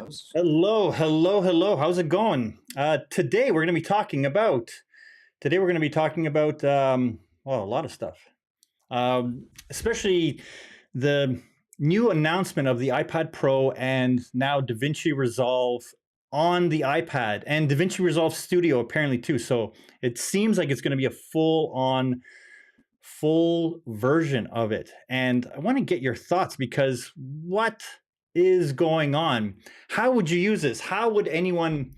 host. Hello, hello, hello. How's it going? Today we're going to be talking about. Well, a lot of stuff, especially the new announcement of the iPad Pro and now Davinci Resolve on the iPad and Davinci Resolve Studio apparently too. So it seems like it's going to be a full version of it. And I want to get your thoughts because what is going on? How would you use this? How would anyone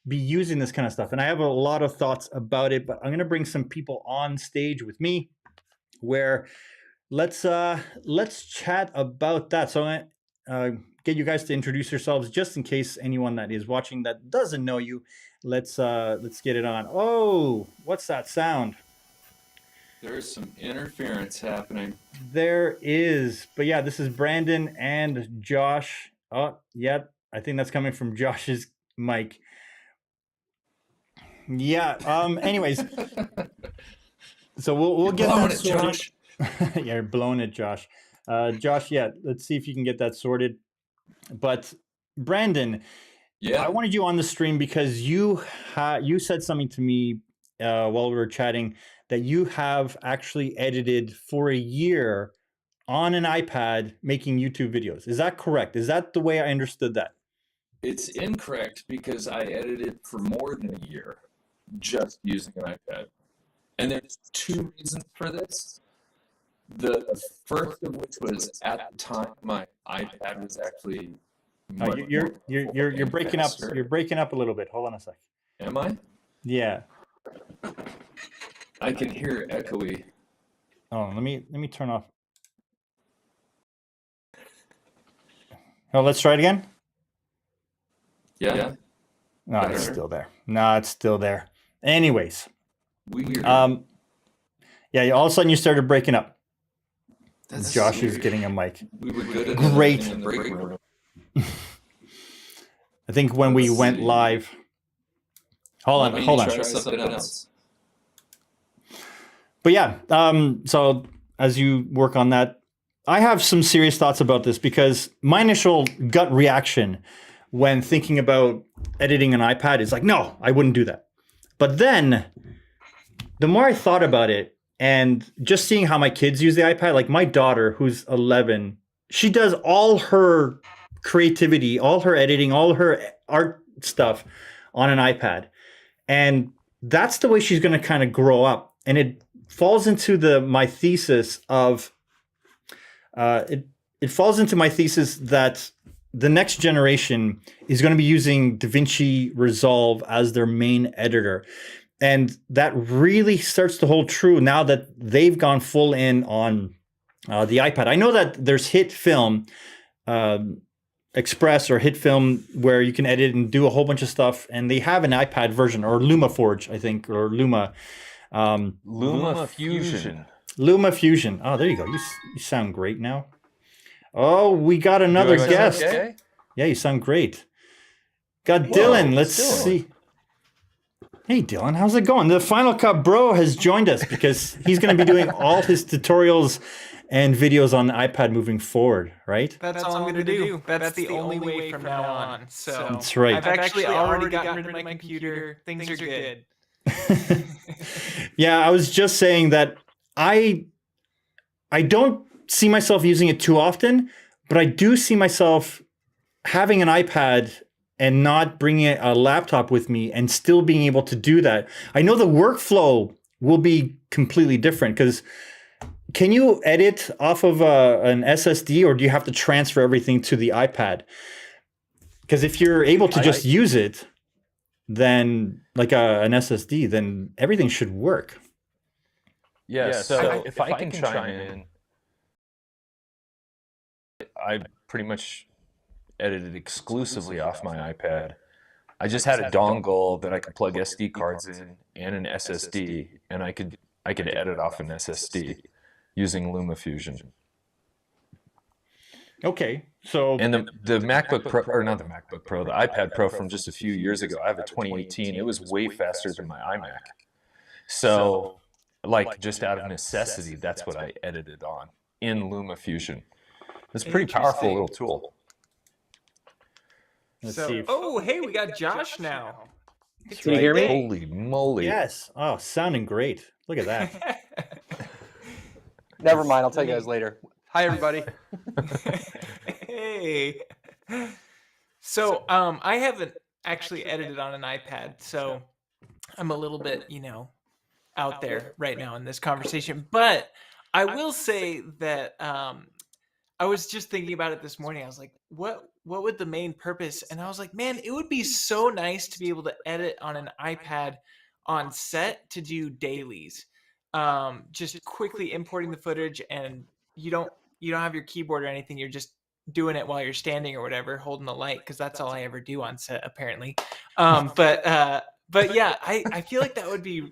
be using this kind of stuff? And I have a lot of thoughts about it, but I'm going to bring some people on stage with me where let's chat about that. So get you guys to introduce yourselves just in case anyone that is watching that doesn't know you. Let's get it on. Oh, what's that sound? There is some interference happening. There is, but yeah, this is Brandon and Josh. Oh, yeah, I think that's coming from Josh's mic. Yeah. Anyways, so we'll get that sorted. Josh. Yeah, you're blowing it, Josh. Josh, yeah, let's see if you can get that sorted. But Brandon, yeah, I wanted you on the stream because you said something to me while we were chatting that you have actually edited for a year on an iPad making YouTube videos. Is that correct? Is that the way I understood that? It's incorrect because I edited for more than a year just using an iPad. And there's two reasons for this. The first of which was at the time my iPad was actually you're breaking up. You're breaking up a little bit. Hold on a sec. Am I? Yeah. I can hear it echoey. Oh, let me turn off. Oh, let's try it again. Yeah. No, it's still there. No, it's still there. Anyways. Weird. Yeah, all of a sudden you started breaking up. That's Josh weird. is getting a mic. We were good at Great. In the break room. I think when we went live. Hold on. Try something else. But yeah, so as you work on that, I have some serious thoughts about this because my initial gut reaction when thinking about editing an iPad is like, no, I wouldn't do that. But then the more I thought about it and just seeing how my kids use the iPad, like my daughter who's 11, she does all her creativity, all her editing, all her art stuff on an iPad. And that's the way she's going to kind of grow up. And it falls into my thesis of it falls into my thesis that the next generation is going to be using Davinci Resolve as their main editor. And that really starts to hold true now that they've gone full in on the iPad. I know that there's Hit Film Express or Hit Film where you can edit and do a whole bunch of stuff. And they have an iPad version, or LumaForge, I think, or Luma. LumaFusion. LumaFusion. Oh, there you go. You sound great now. Oh, we got another guest. Okay? Yeah, you sound great. Got Dylan. Let's see. Hey, Dylan, how's it going? The Final Cut Bro has joined us because he's going to be doing all his tutorials and videos on the iPad moving forward, right? That's all I'm going to do. That's the only way from now on. So that's right. I've actually already gotten rid of my computer. Things are good. Yeah, I was just saying that I don't see myself using it too often, but I do see myself having an iPad and not bringing a laptop with me and still being able to do that. I know the workflow will be completely different because can you edit off of an SSD or do you have to transfer everything to the iPad? Because if you're able to just use it, then like an SSD, then everything should work. Yeah, so if I can chime in, I pretty much edited exclusively off my iPad. I just had a dongle that I could plug SD cards in and an SSD, and I could edit off an SSD using LumaFusion. Okay, so and the MacBook Pro, or not the MacBook Pro, the iPad Pro from just a few years ago. I have a 2018. It was way faster than my iMac. So, like, just out of necessity, that's what I edited on in LumaFusion. It's a pretty powerful little tool. Let's So, see. oh, hey, we got Josh now. It's Can you hear me? Monday. Holy moly! Yes. Oh, sounding great. Look at that. Never mind. I'll tell you guys later. Hi, everybody. Hey. So, I haven't actually edited on an iPad, so I'm a little bit, out there right now in this conversation. But I will say that I was just thinking about it this morning. I was like, what would the main purpose? And I was like, man, it would be so nice to be able to edit on an iPad on set to do dailies. Just quickly importing the footage, and you don't have your keyboard or anything. You're just doing it while you're standing or whatever, holding the light, because that's all I ever do on set apparently. But yeah, I feel like that would be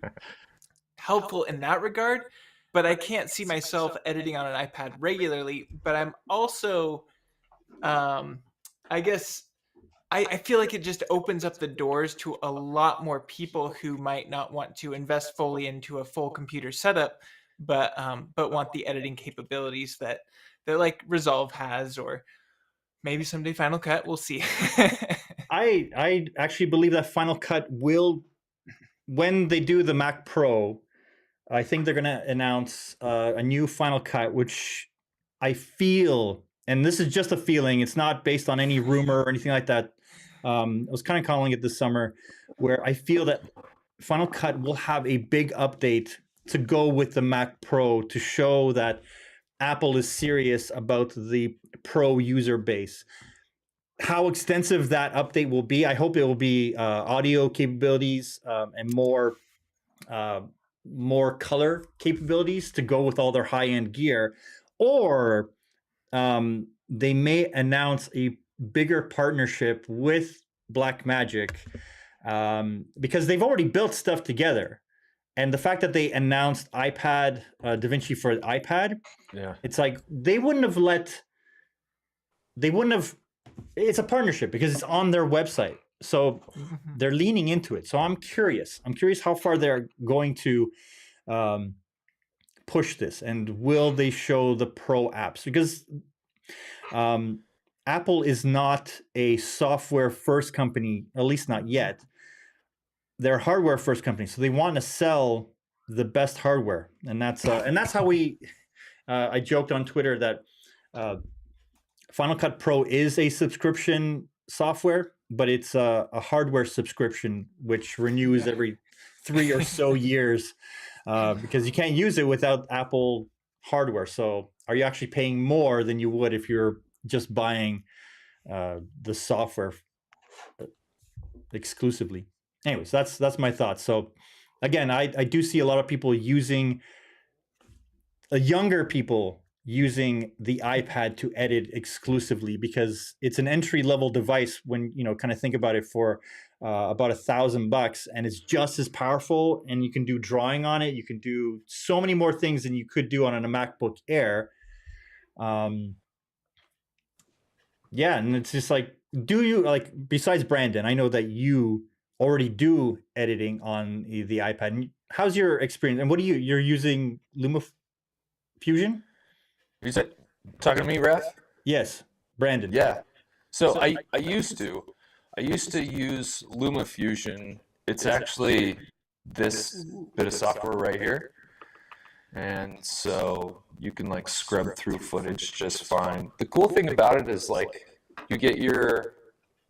helpful in that regard. But I can't see myself editing on an iPad regularly. But I'm also, I guess, I feel like it just opens up the doors to a lot more people who might not want to invest fully into a full computer setup, but want the editing capabilities that like Resolve has, or maybe someday Final Cut. We'll see. I actually believe that Final Cut will, when they do the Mac Pro, I think they're going to announce a new Final Cut, which I feel, and this is just a feeling, it's not based on any rumor or anything like that. I was kind of calling it this summer, where I feel that Final Cut will have a big update to go with the Mac Pro to show that Apple is serious about the Pro user base. How extensive that update will be, I hope it will be audio capabilities and more color capabilities to go with all their high-end gear, or they may announce a bigger partnership with Blackmagic because they've already built stuff together. And the fact that they announced iPad, Davinci for iPad, it's like they wouldn't have, it's a partnership because it's on their website. So they're leaning into it. So I'm curious how far they're going to push this, and will they show the Pro apps? Because Apple is not a software first company, at least not yet. They're a hardware first company, so they want to sell the best hardware, and that's how we. I joked on Twitter that Final Cut Pro is a subscription software, but it's a hardware subscription which renews every 3 or so years because you can't use it without Apple hardware. So are you actually paying more than you would if you're just buying the software exclusively? Anyways, that's my thoughts. So again, I do see a lot of people using, younger people using the iPad to edit exclusively because it's an entry-level device when kind of think about it, for about $1,000, and it's just as powerful, and you can do drawing on it. You can do so many more things than you could do on a MacBook Air. Yeah, and it's just like, do you, like, besides Brandon, I know that you already do editing on the iPad. How's your experience? And what you're using LumaFusion? You said talking to me, Raf? Yes, Brandon. Yeah. So I used to use LumaFusion. It's actually this bit of software right here. And so you can like scrub through footage just fine. The cool thing about it is like you get your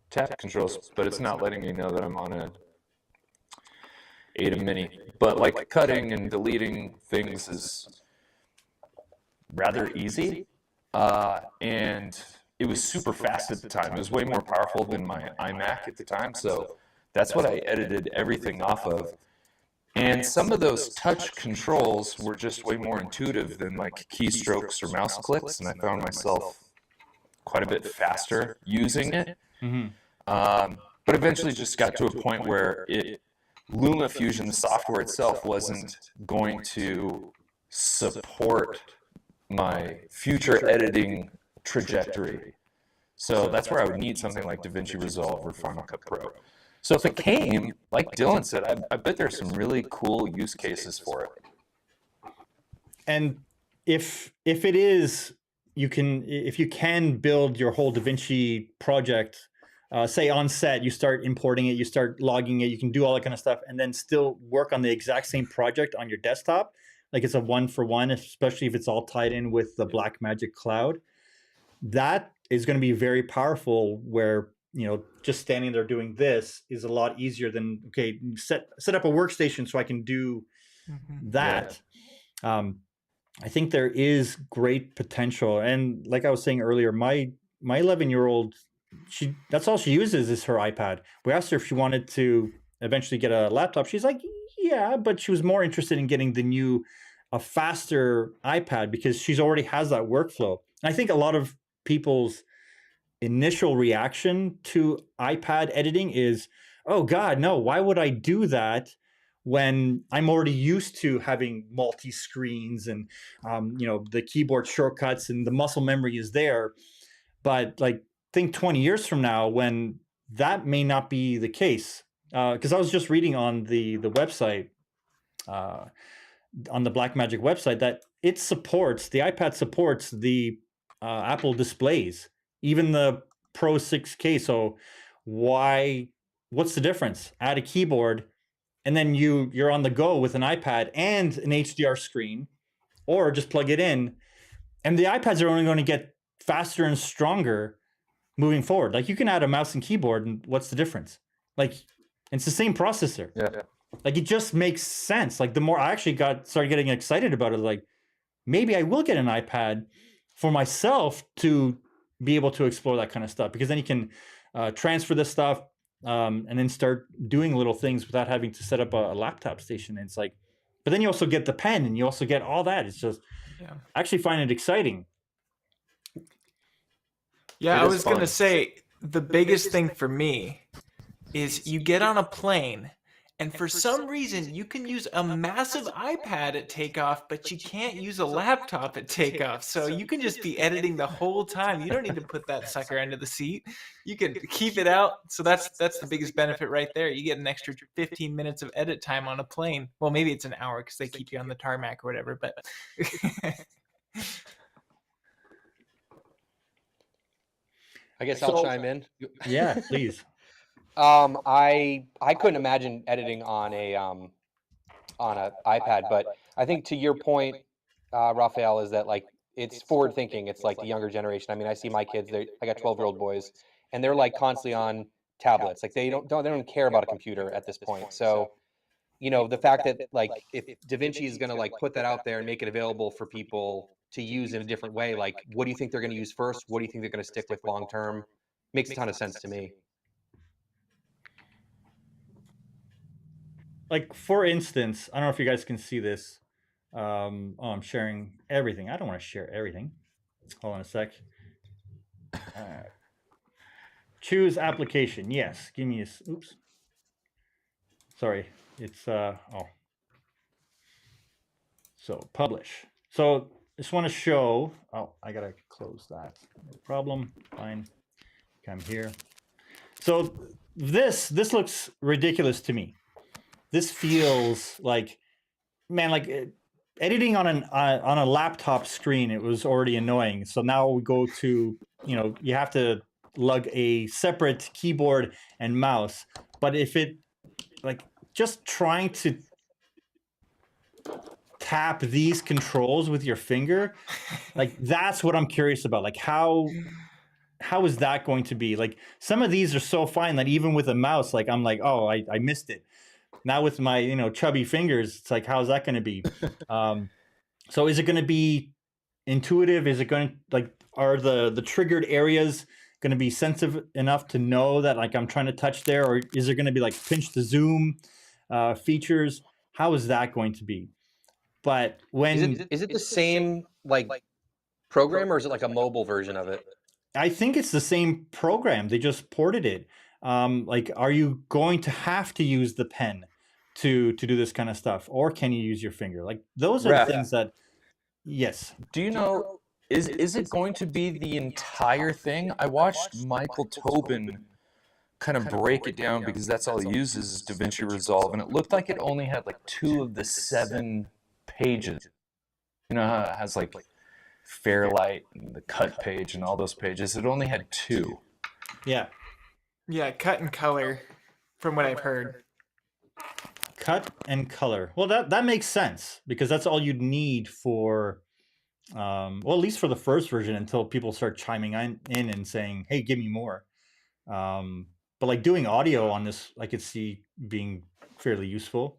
tap controls, but it's not letting me know that I'm on a Ada Mini. But like cutting and deleting things is rather easy. And it was super fast at the time. It was way more powerful than my iMac at the time. So that's what I edited everything off of. And some of those touch controls were just way more intuitive than like keystrokes or mouse clicks. And I found myself quite a bit faster using it. Mm-hmm. But eventually just got to a point where LumaFusion, the software itself, wasn't going to support my future editing trajectory. So that's where I would need something like Davinci Resolve or Final Cut Pro. So if it came, like Dylan said, I bet there's some really cool use cases for it. And if it is, if you can build your whole Davinci project say on set, you start importing it, you start logging it, you can do all that kind of stuff, and then still work on the exact same project on your desktop. Like it's a 1-for-1, especially if it's all tied in with the Blackmagic cloud. That is going to be very powerful, where just standing there doing this is a lot easier than, okay, set up a workstation so I can do that. I think there is great potential. And like I was saying earlier, my 11-year-old, that's all she uses is her iPad. We asked her if she wanted to eventually get a laptop. She's like, yeah, but she was more interested in getting a faster iPad because she's already has that workflow. And I think a lot of people's initial reaction to iPad editing is, oh God, no, why would I do that when I'm already used to having multi-screens and the keyboard shortcuts and the muscle memory is there. But like, think 20 years from now when that may not be the case. Because I was just reading on the website, on the Blackmagic website, that the iPad supports the Apple displays, even the Pro 6K. So what's the difference? Add a keyboard, and then you're on the go with an iPad and an HDR screen, or just plug it in. And the iPads are only going to get faster and stronger moving forward. Like, you can add a mouse and keyboard, and what's the difference? Like, it's the same processor. Yeah. Like, it just makes sense. Like, the more I actually started getting excited about it, like, maybe I will get an iPad for myself to be able to explore that kind of stuff, because then you can transfer this stuff and then start doing little things without having to set up a laptop station. And it's like, but then you also get the pen and you also get all that. It's just, I actually find it exciting. Yeah, I was going to say, the biggest thing for me is you get on a plane, and for some reason you can use a massive iPad at takeoff, but you can't use a laptop at takeoff. So you can just be editing the whole time. You don't need to put that sucker under the seat. You can keep it out. So that's the biggest benefit right there. You get an extra 15 minutes of edit time on a plane. Well, maybe it's an hour because they keep you on the tarmac or whatever, but I guess I'll chime in. Yeah, please. I couldn't imagine editing on an iPad, but I think to your point, Raphael, is that like it's forward thinking. It's like the younger generation. I mean, I see my kids. I got 12-year-old boys, and they're like constantly on tablets. Like they don't care about a computer at this point. So, the fact that like if Davinci is going to like put that out there and make it available for people to use in a different way, like what do you think they're going to use first? What do you think they're going to stick with long term? Makes a ton of sense to me. Like, for instance, I don't know if you guys can see this. I'm sharing everything. I don't want to share everything. Hold on a sec. Choose application. Yes. Give me a... Oops. Sorry. It's... So, publish. So, just want to show... Oh, I got to close that. No problem. Fine. Come here. So, this looks ridiculous to me. This feels like, man, like editing on a laptop screen, it was already annoying. So now we go to, you have to lug a separate keyboard and mouse. But if it, like, just trying to tap these controls with your finger, like, that's what I'm curious about. Like, how is that going to be? Like, some of these are so fine that even with a mouse, like, I'm like, oh, I missed it. Now with my, chubby fingers, it's like, how's that going to be? So is it going to be intuitive? Is it going to, like, are the triggered areas going to be sensitive enough to know that, like, I'm trying to touch there? Or is there going to be, like, pinch to zoom features? How is that going to be? But when... Is it the same, like, program, or is it like a mobile version of it? I think it's the same program. They just ported it. Like, are you going to have to use the pen to do this kind of stuff, or can you use your finger? Like, those are things that, yes. Do you know, is it going to be the entire thing? I watched Michael Tobin kind of break it down, because that's all he uses is Davinci Resolve, and it looked like it only had like 2 of the 7 pages. You know how it has like Fairlight and the cut page and all those pages? It only had 2. Yeah. Yeah, cut and color, from what I've heard. Cut and color. Well, that makes sense because that's all you'd need for, well, at least for the first version until people start chiming in and saying, "Hey, give me more." But like doing audio on this, I could see being fairly useful.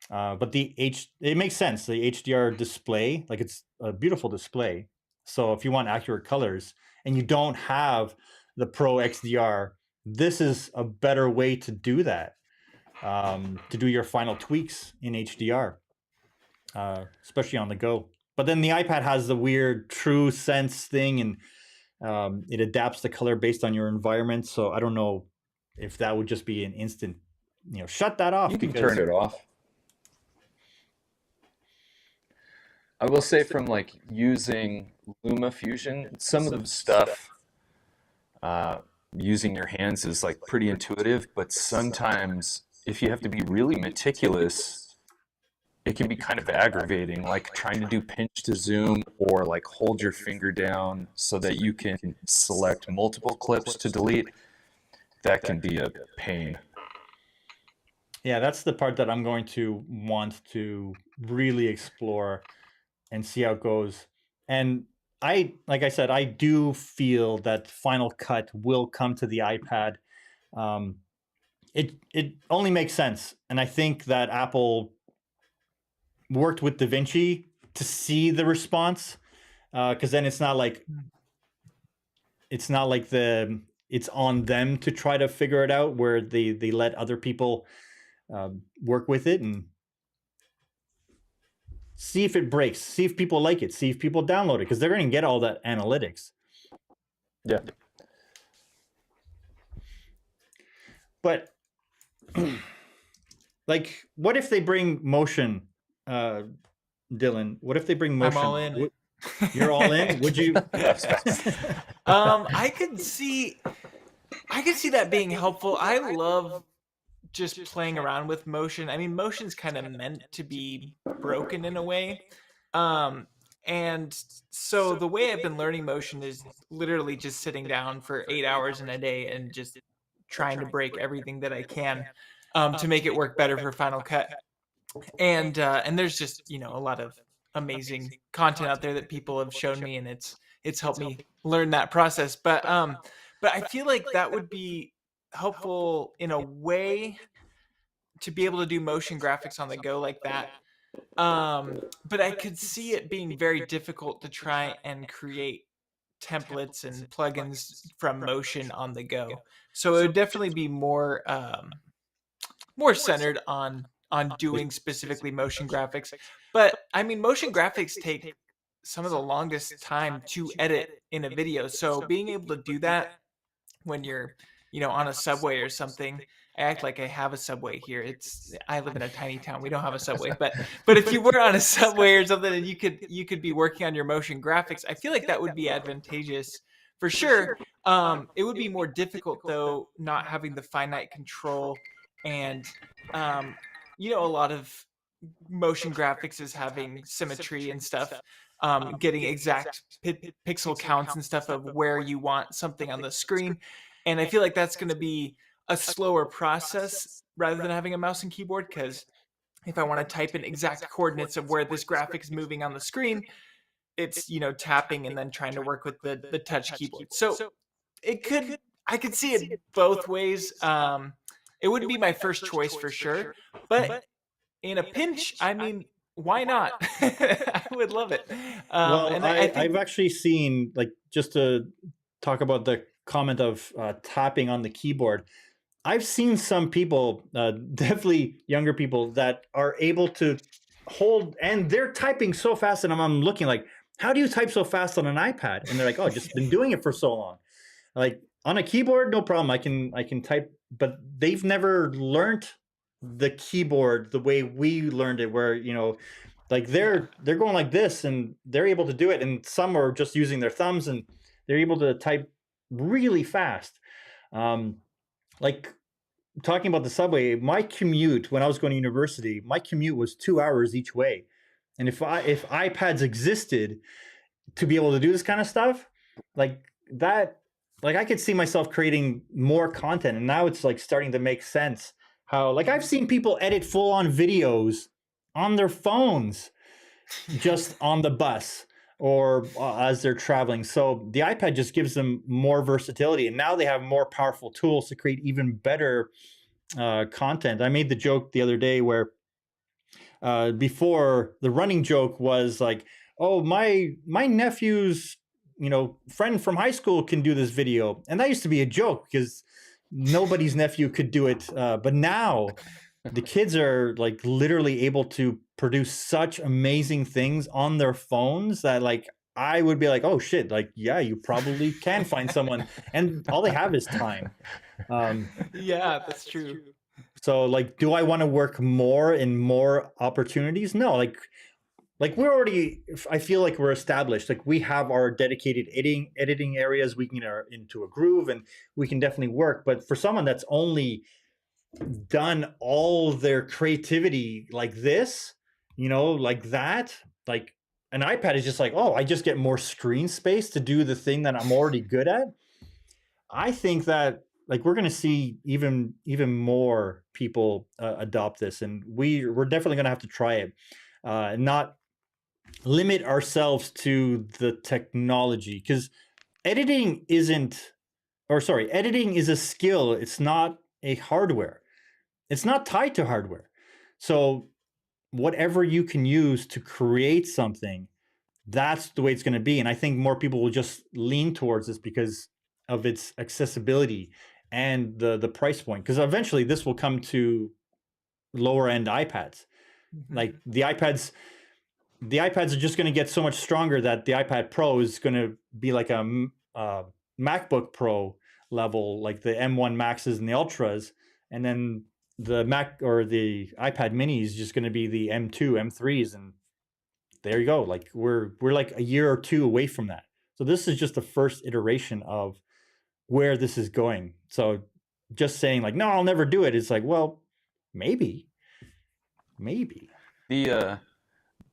But it makes sense. The HDR display, like it's a beautiful display. So if you want accurate colors and you don't have the Pro XDR, this is a better way to do that. To do your final tweaks in HDR, especially on the go. But then the iPad has the weird True Sense thing, and it adapts the color based on your environment. So I don't know if that would just be an instant, shut that off. You can turn it off. I will say from like using LumaFusion, some of the stuff using your hands is like pretty intuitive, but sometimes if you have to be really meticulous, it can be kind of aggravating, like trying to do pinch to zoom or like hold your finger down so that you can select multiple clips to delete. That can be a pain. Yeah, that's the part that I'm going to want to really explore and see how it goes. And like I said, I do feel that Final Cut will come to the iPad. It only makes sense, and I think that Apple worked with Davinci to see the response, because then it's not like it's on them to try to figure it out, where they let other people work with it and see if it breaks, see if people like it, see if people download it, because they're going to get all that analytics. Yeah. But like, what if they bring motion, Dylan? What if they bring motion? I'm all in. You're all in? Would you? I could see that being helpful. I love just playing around with motion. I mean, motion's kind of meant to be broken in a way. And so the way I've been learning motion is literally just sitting down for 8 hours in a day and just trying to break everything that I can to make it work better for Final Cut. And there's just, a lot of amazing content out there that people have shown me, and it's helped me learn that process. But I feel like that would be helpful in a way to be able to do motion graphics on the go like that. But I could see it being very difficult to try and create templates and plugins from motion on the go. So it would definitely be more centered on doing specifically motion graphics. But I mean, motion graphics take some of the longest time to edit in a video. So being able to do that when you're, on a subway or something. I act like I have a subway here. I live in a tiny town. We don't have a subway, but if you were on a subway or something and you could be working on your motion graphics, I feel like that would be advantageous for sure. It would be more difficult though, not having the finite control, and a lot of motion graphics is having symmetry and stuff, getting exact pixel counts and stuff of where you want something on the screen. And I feel like that's going to be a slower process rather than having a mouse and keyboard, because if I want to type in exact coordinates of where this graphic is moving on the screen, it's tapping and then trying to work with the touch keyboard. So I could see it both ways. It wouldn't be my first choice for sure, but in a pinch, I mean, why not? I would love it. And I've actually seen, like, just to talk about the comment of tapping on the keyboard, I've seen some people, definitely younger people, that are able to hold, and they're typing so fast, and I'm looking like, how do you type so fast on an iPad? And they're like, oh, just been doing it for so long. Like, on a keyboard, no problem. I can type, but they've never learned the keyboard the way we learned it, where, like they're going like this and they're able to do it. And some are just using their thumbs and they're able to type really fast. Like, talking about the subway, my commute when I was going to university, my commute was 2 hours each way. And if iPads existed to be able to do this kind of stuff, like that, like I could see myself creating more content, and now it's like starting to make sense how like I've seen people edit full on videos on their phones just on the bus or as they're traveling. So the iPad just gives them more versatility, and now they have more powerful tools to create even better content. I made the joke the other day where before the running joke was like, oh, my nephew's friend from high school can do this video, and that used to be a joke because nobody's nephew could do it, but now the kids are like literally able to produce such amazing things on their phones that like I would be like, oh shit, like yeah, you probably can find someone, and all they have is time. Yeah, that's true. So like, do I want to work more in more opportunities? No, like we're already, I feel like we're established. Like we have our dedicated editing areas. We can get into a groove, and we can definitely work. But for someone that's only done all their creativity like this, like that, like an iPad is just like, oh, I just get more screen space to do the thing that I'm already good at. I think that like we're going to see even more people adopt this, and we're definitely going to have to try it, not limit ourselves to the technology, because editing is a skill. It's not a hardware. It's not tied to hardware. So whatever you can use to create something, that's the way it's going to be. And I think more people will just lean towards this because of its accessibility and the price point. Because eventually this will come to lower end iPads. Like the iPads are just going to get so much stronger that the iPad Pro is going to be like a MacBook Pro level, like the M1 Maxes and the Ultras, and then the Mac or the iPad Mini is just going to be the M2, M3s, and there you go. Like we're like a year or two away from that. So this is just the first iteration of where this is going. So just saying like, no, I'll never do it. It's like, well, maybe. The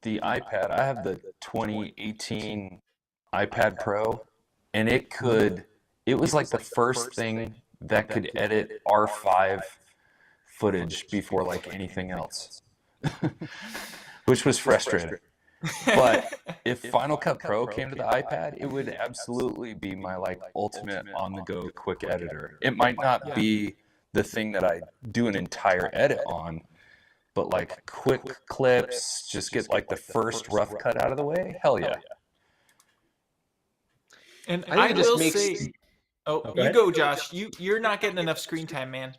iPad, I have the 2018 iPad Pro, and it was like the first thing that could edit R5 footage before like anything else, which was frustrating. But if Final Cut Pro came to the iPad, it would absolutely be my like ultimate on-the-go quick editor. It might not be the thing that I do an entire edit on, but like quick clips, just get like the first rough cut out of the way. Hell yeah. And I think I it just will makes- say, Go you ahead. go, Josh. You're not getting enough screen time, man.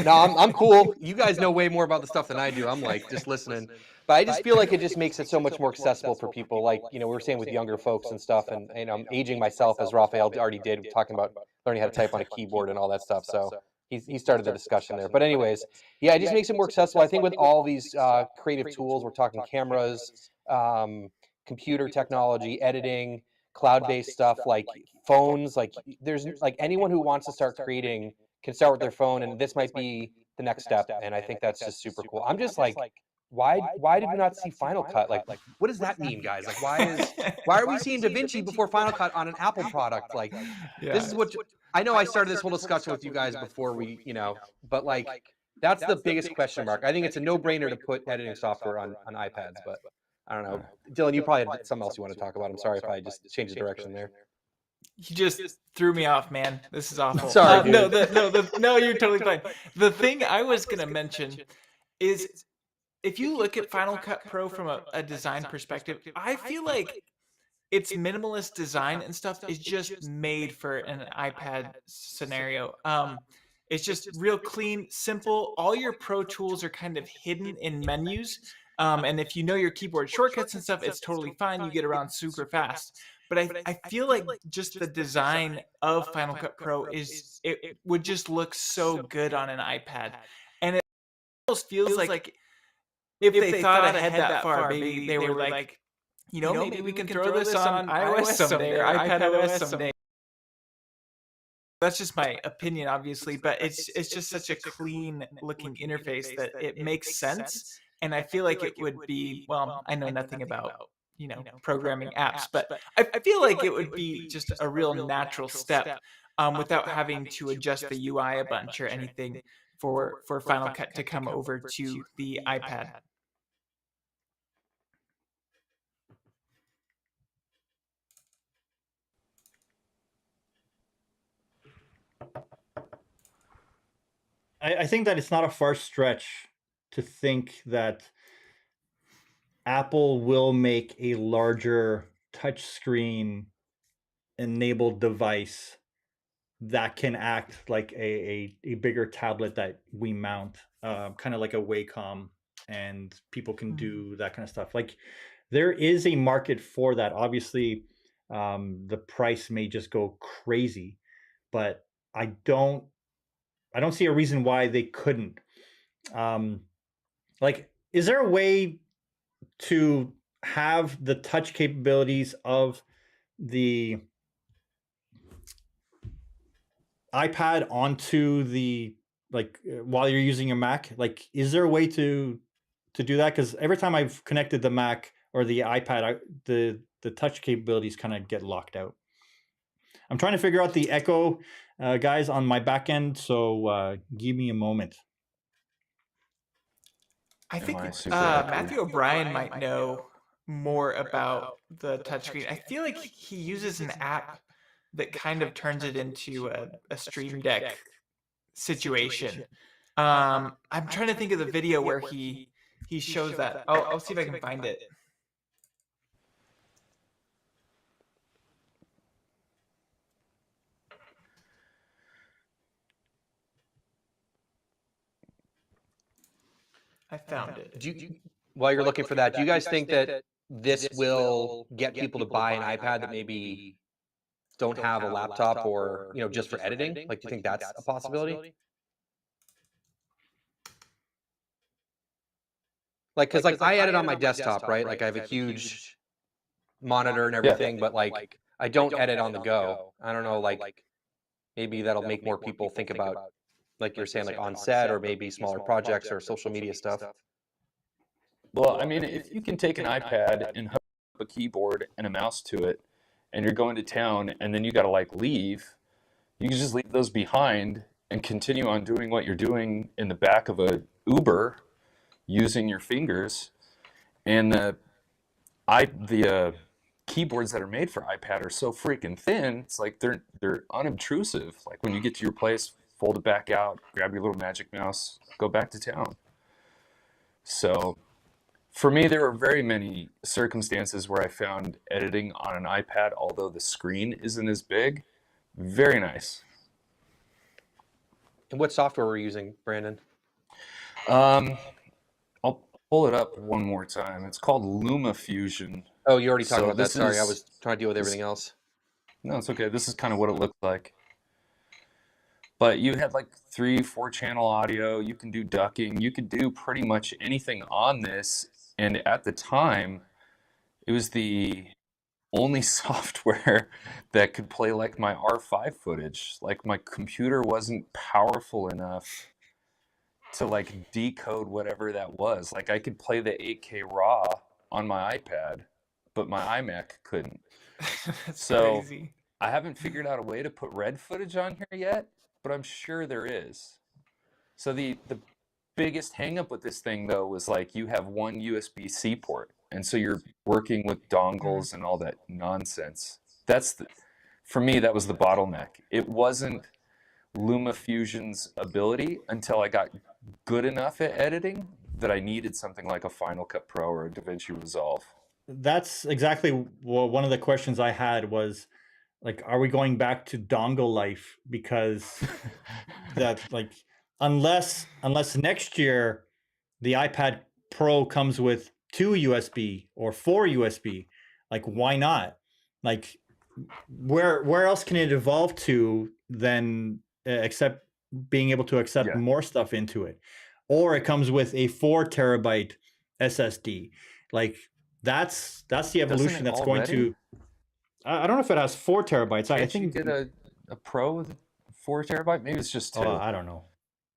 No, I'm cool. You guys know way more about the stuff than I do. I'm like just listening. But I just feel like it just makes it so much more accessible for people. Like, we were saying with younger folks and stuff, and I'm aging myself, as Raphael already did, talking about learning how to type on a keyboard and all that stuff. So he started the discussion there. But anyways, yeah, it just makes it more accessible. I think with all these creative tools, we're talking cameras, computer technology, editing, cloud-based stuff, like phones, like there's like anyone who wants to start creating can start with their phone, and this might be the next step. And I think that's just super cool. I'm just like, why did we not see Final Cut? Like, what does that mean, guys? Like, why are we seeing Davinci before Final Cut on an Apple product? Like, this is what I know. I started this whole discussion with you guys before we, but like that's the biggest question mark. I think it's a no-brainer to put editing software on iPads, but I don't know. Dylan, you probably had something else you want to talk about. I'm sorry if I just changed the direction there. You just threw me off, man. This is awful. Sorry, dude. No, you're totally fine. The thing I was gonna mention is, if you look at Final Cut Pro from a design perspective, I feel like its minimalist design and stuff is just made for an iPad scenario. It's just real clean, simple. All your Pro tools are kind of hidden in menus. And if you know your keyboard shortcuts and stuff, it's totally fine. You get around super fast. But I feel like just the design of Final Cut Pro it would just look so good on an iPad. And it almost feels like if they thought ahead that far, maybe they were like, maybe we can throw this on iOS someday or iPad OS someday. That's just my opinion, obviously, but it's just such a clean looking interface that it makes sense. And I feel like it would be, well, I know nothing about, programming apps, but I feel like it would be just a real natural step. without having to adjust the UI a bunch or anything for Final Cut to come over to the iPad. I think that it's not a far stretch to think that Apple will make a larger touchscreen enabled device that can act like a bigger tablet that we mount, kind of like a Wacom, and people can do that kind of stuff. Like, there is a market for that. Obviously, the price may just go crazy, but I don't see a reason why they couldn't. Like, is there a way to have the touch capabilities of the iPad onto the, like, while you're using your Mac? Like, is there a way to do that? Because every time I've connected the Mac or the iPad, the touch capabilities kind of get locked out. I'm trying to figure out the Echo, guys, on my back end, so give me a moment. I think I super happy? Matthew O'Brien might know more about the touchscreen. I feel like he uses an app that kind of turns it into a Stream Deck situation. I'm trying to think of the video where he shows that. I'll see if I can find it. I found it. While you're looking for that, do you guys think that this will get people to buy an iPad that maybe don't have a laptop, or just for editing? Like, do you think that's a possibility? Like, because like I edit on my desktop, right? Like, I have a huge monitor and everything, but like I don't edit on the go. I don't know, like maybe that'll make more people think about, like you're saying, like on set, or maybe smaller projects or social media stuff. Well, I mean, if you can take an iPad and hook up a keyboard and a mouse to it, and you're going to town, and then you got to like leave, you can just leave those behind and continue on doing what you're doing in the back of a Uber using your fingers. And the keyboards that are made for iPad are so freaking thin. It's like they're unobtrusive. Like, when you get to your place, fold it back out, grab your little magic mouse, go back to town. So for me, there are very many circumstances where I found editing on an iPad, although the screen isn't as big, very nice. And what software were you using, Brandon? I'll pull it up one more time. It's called LumaFusion. Oh, you already talked So about that. this Sorry, I is- was trying to deal with everything else. No, it's okay. This is kind of what it looked like. But you had like 3-4 channel audio. You can do ducking. You could do pretty much anything on this. And at the time, it was the only software that could play like my R5 footage. Like, my computer wasn't powerful enough to like decode whatever that was. Like, I could play the 8K RAW on my iPad, but my iMac couldn't. That's So- crazy. I haven't figured out a way to put red footage on here yet, but I'm sure there is. So the biggest hangup with this thing, though, was like, you have one USB-C port, and so you're working with dongles and all that nonsense. For me, that was the bottleneck. It wasn't LumaFusion's ability until I got good enough at editing that I needed something like a Final Cut Pro or a Davinci Resolve. That's exactly one of the questions I had was, like, are we going back to dongle life? Because that, like, unless next year the iPad Pro comes with 2 USB or 4 USB, like, why not? Like, where else can it evolve to than except being able to accept Yeah. more stuff into it? Or it comes with a 4 terabyte SSD. Like, that's the evolution that's going to. I don't know if it has 4 terabytes. I Can't you think. get a Pro with 4 terabyte? Maybe it's just 2. Oh, I don't know.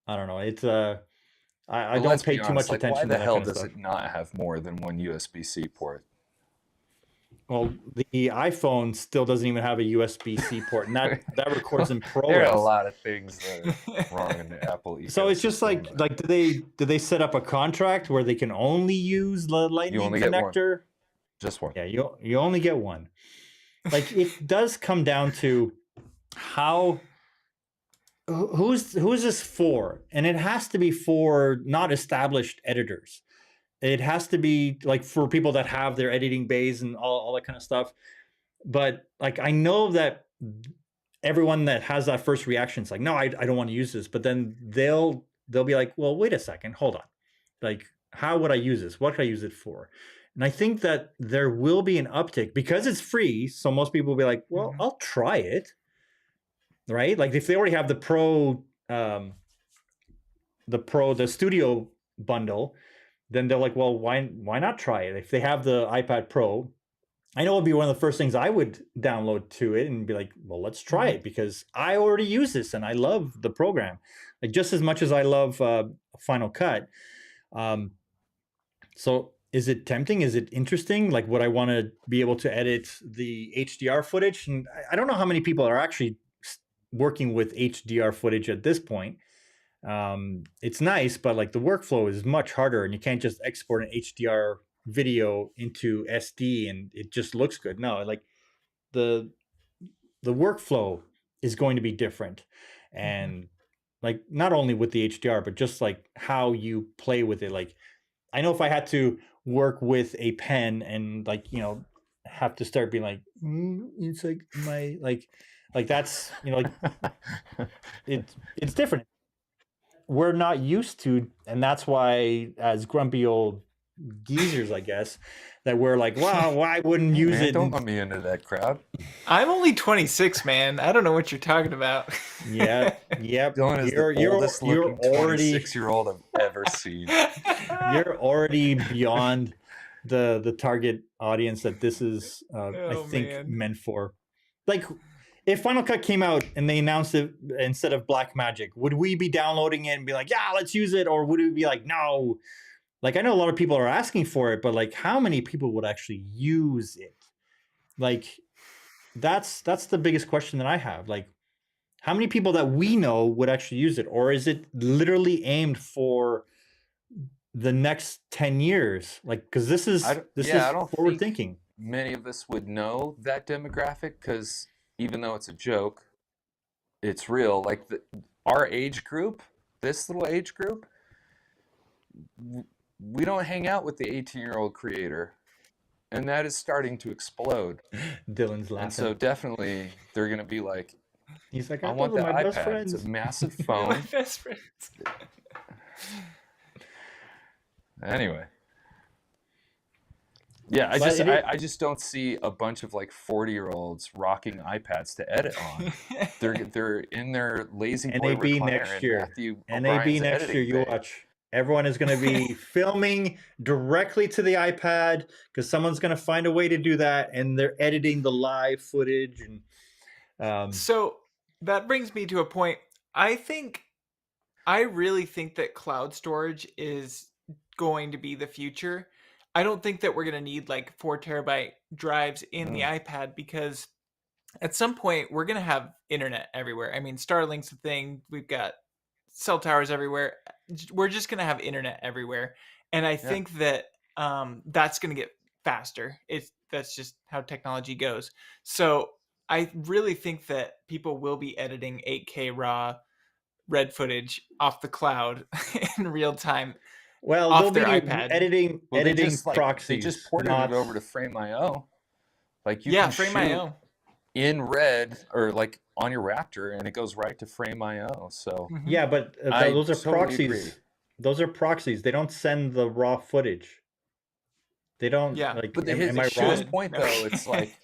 It's I But don't let's pay be too honest, much like, attention why to the that hell kind of does stuff. it not have more than one USB-C port? Well, the iPhone still doesn't even have a USB-C port, and that records in ProRes. There are a lot of things that are wrong in the Apple ecosystem. So it's just like do they set up a contract where they can only use the Lightning only get one. connector? Just one. Yeah, you only get one. Like it does come down to who's this for, and it has to be for not established editors. It has to be like for people that have their editing bays and all that kind of stuff. But like I know that everyone that has that first reaction is like, no, I don't want to use this. But then they'll be like, well, wait a second, hold on. Like, how would I use this? What could I use it for? And I think that there will be an uptick because it's free. So most people will be like, well, I'll try it. Right? Like if they already have the studio bundle, then they're like, well, why not try it? If they have the iPad Pro, I know it would be one of the first things I would download to it and be like, well, let's try it because I already use this and I love the program, like just as much as I love Final Cut. So is it tempting? Is it interesting? Like, would I want to be able to edit the HDR footage? And I don't know how many people are actually working with HDR footage at this point. It's nice, but like the workflow is much harder and you can't just export an HDR video into SD and it just looks good. No, like the workflow is going to be different. And like not only with the HDR, but just like how you play with it. Like I know if I had to work with a pen and like, have to start being like, it's like my like that's, like it's different. We're not used to, and that's why as grumpy old geezers, I guess, that we're like, wow, why wouldn't use it? Don't let me into that crowd. I'm only 26, man. I don't know what you're talking about. Yeah. Dylan is the oldest looking 26-year-old I've ever seen. You're already beyond the target audience that this is, I think, meant for. Like, if Final Cut came out and they announced it instead of Blackmagic, would we be downloading it and be like, yeah, let's use it? Or would we be like, no? Like, I know a lot of people are asking for it, but like, how many people would actually use it? Like, that's the biggest question that I have. Like, how many people that we know would actually use it? Or is it literally aimed for the next 10 years? Like, because this is forward thinking. Many of us would know that demographic because even though it's a joke, it's real. Like our age group, this little age group, we don't hang out with the 18-year-old creator, and that is starting to explode. Dylan's laughing. And so definitely they're going to be like, he's like, I want the my best iPad. friends. It's a massive phone. My best friends. Anyway. Yeah, I just don't see a bunch of like 40-year-olds rocking iPads to edit on. They're in their lazy boy NAB recliner next year. Matthew NAB O'Brien's next year, you bay. watch. Everyone is going to be filming directly to the iPad because someone's going to find a way to do that, and they're editing the live footage. And so that brings me to a point. I really think that cloud storage is going to be the future. I don't think that we're going to need like 4 terabyte drives in the iPad because at some point we're going to have internet everywhere. I mean, Starlink's a thing. We've got cell towers everywhere. We're just going to have internet everywhere. And I think that that's going to get faster. That's just how technology goes. So I really think that people will be editing 8K raw red footage off the cloud in real time. well, off they'll their be iPad. editing proxies. They just ported it over to Frame.io. Like you can Frame.io. shoot in red or like on your Raptor, and it goes right to Frame.io. So Yeah, but I those are totally proxies. agree. Those are proxies. They don't send the raw footage. They don't. Yeah, like, But am I his wrong? point though, it's like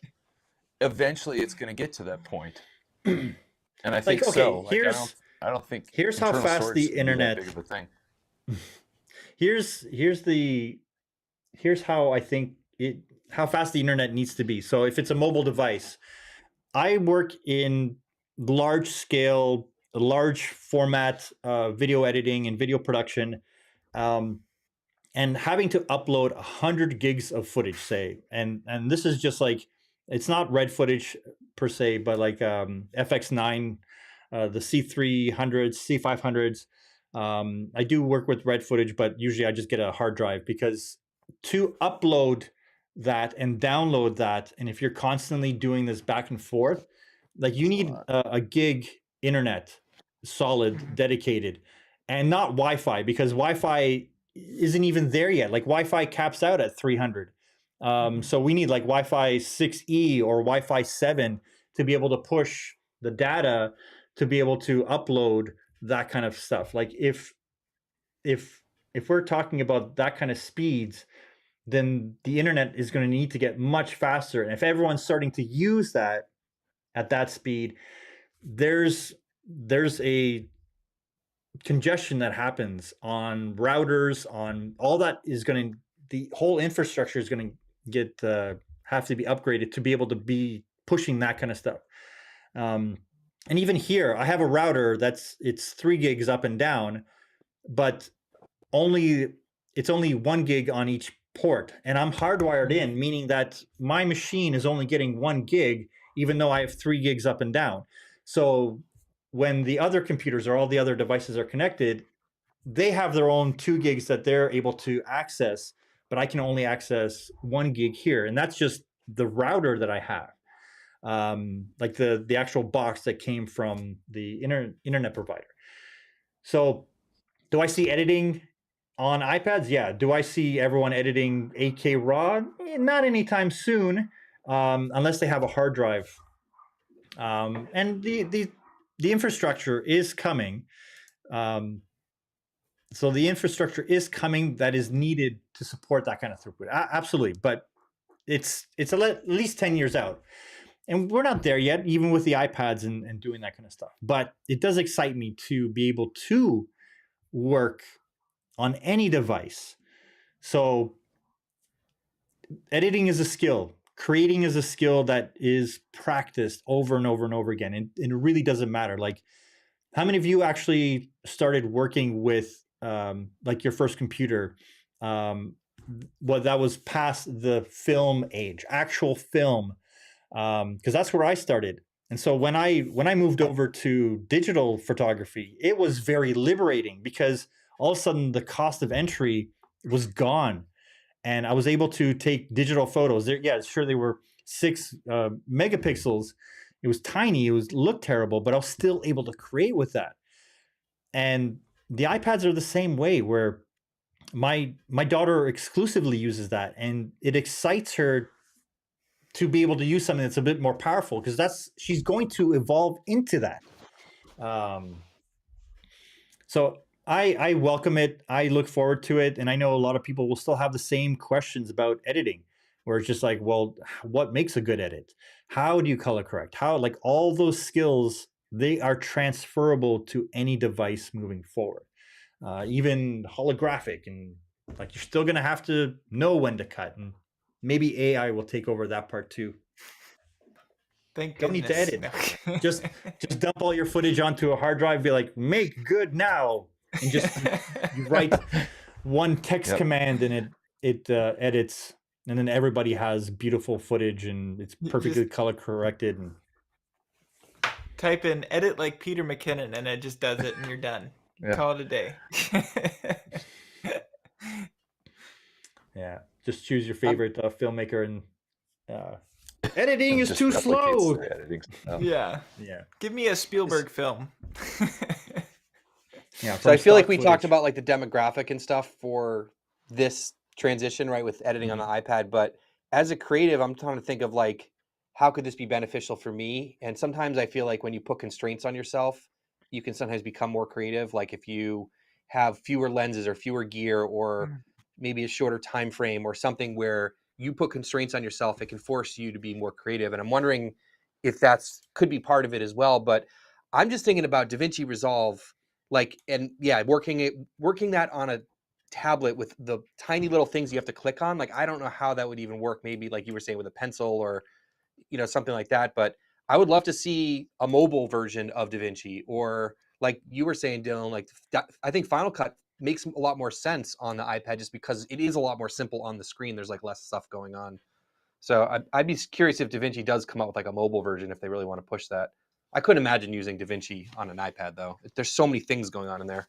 eventually it's going to get to that point, and I think okay, so. Like, I don't think here's how internal fast storage the is gonna be that internet- big of a thing. Here's how I think how fast the internet needs to be. So if it's a mobile device, I work in large scale, large format video editing and video production. And and having to upload 100 gigs of footage, say, and this is just like, it's not red footage per se, but like FX9, the C300s, C500s. I do work with red footage, but usually I just get a hard drive, because to upload that and download that, and if you're constantly doing this back and forth, like you need a gig internet, solid, dedicated, and not Wi-Fi, because Wi-Fi isn't even there yet. Like Wi-Fi caps out at 300. So we need like Wi-Fi 6E or Wi-Fi 7 to be able to push the data to be able to upload that kind of stuff. Like if we're talking about that kind of speeds, then the internet is going to need to get much faster. And if everyone's starting to use that at that speed, there's a congestion that happens on routers, on all that is going to, the whole infrastructure is going to get have to be upgraded to be able to be pushing that kind of stuff. And even here, I have a router it's 3 gigs up and down, but it's only 1 gig on each port, and I'm hardwired in, meaning that my machine is only getting 1 gig, even though I have 3 gigs up and down. So when the other computers or all the other devices are connected, they have their own 2 gigs that they're able to access, but I can only access 1 gig here, and that's just the router that I have. Like the actual box that came from the internet provider. So do I see editing on iPads? Yeah. Do I see everyone editing 8K RAW? Not anytime soon, unless they have a hard drive. And the infrastructure is coming. So the infrastructure is coming that is needed to support that kind of throughput. Absolutely. But it's at least 10 years out. And we're not there yet, even with the iPads and doing that kind of stuff. But it does excite me to be able to work on any device. So editing is a skill. Creating is a skill that is practiced over and over and over again. And it really doesn't matter. Like, how many of you actually started working with like your first computer? Well, that was past the film age, actual film. Because that's where I started. And so when I moved over to digital photography, it was very liberating, because all of a sudden the cost of entry was gone, and I was able to take digital photos. They were 6 megapixels. It was tiny. It looked terrible, but I was still able to create with that. And the iPads are the same way, where my daughter exclusively uses that, and it excites her to be able to use something that's a bit more powerful, because she's going to evolve into that. So I welcome it. I look forward to it. And I know a lot of people will still have the same questions about editing, where it's just like, well, what makes a good edit? How do you color correct? How, like, all those skills, they are transferable to any device moving forward. Even holographic, and like, you're still going to have to know when to cut, and maybe AI will take over that part too. Thank Don't goodness. need to edit. No. just dump all your footage onto a hard drive. Be like, make good now, and just you write one text command, and it edits, and then everybody has beautiful footage, and it's perfectly color corrected. And type in edit like Peter McKinnon, and it just does it, and you're done. Yeah. Call it a day. Yeah, just choose your favorite filmmaker, and editing is Just too replicates slow. the editing stuff. Yeah. Yeah. Give me a Spielberg film. Yeah. So I feel like we footage. talked about like the demographic and stuff for this transition, right, with editing on the iPad. But as a creative, I'm trying to think of like, how could this be beneficial for me? And sometimes I feel like when you put constraints on yourself, you can sometimes become more creative. Like if you have fewer lenses or fewer gear, or maybe a shorter time frame, or something where you put constraints on yourself, it can force you to be more creative. And I'm wondering if that's could be part of it as well. But I'm just thinking about Davinci Resolve, like, and yeah, working that on a tablet with the tiny little things you have to click on. Like, I don't know how that would even work. Maybe like you were saying with a pencil, or something like that. But I would love to see a mobile version of Davinci, or like you were saying, Dylan, like I think Final Cut makes a lot more sense on the iPad just because it is a lot more simple on the screen. There's like less stuff going on. So I'd be curious if DaVinci does come out with like a mobile version if they really want to push that. I couldn't imagine using DaVinci on an iPad though. There's so many things going on in there.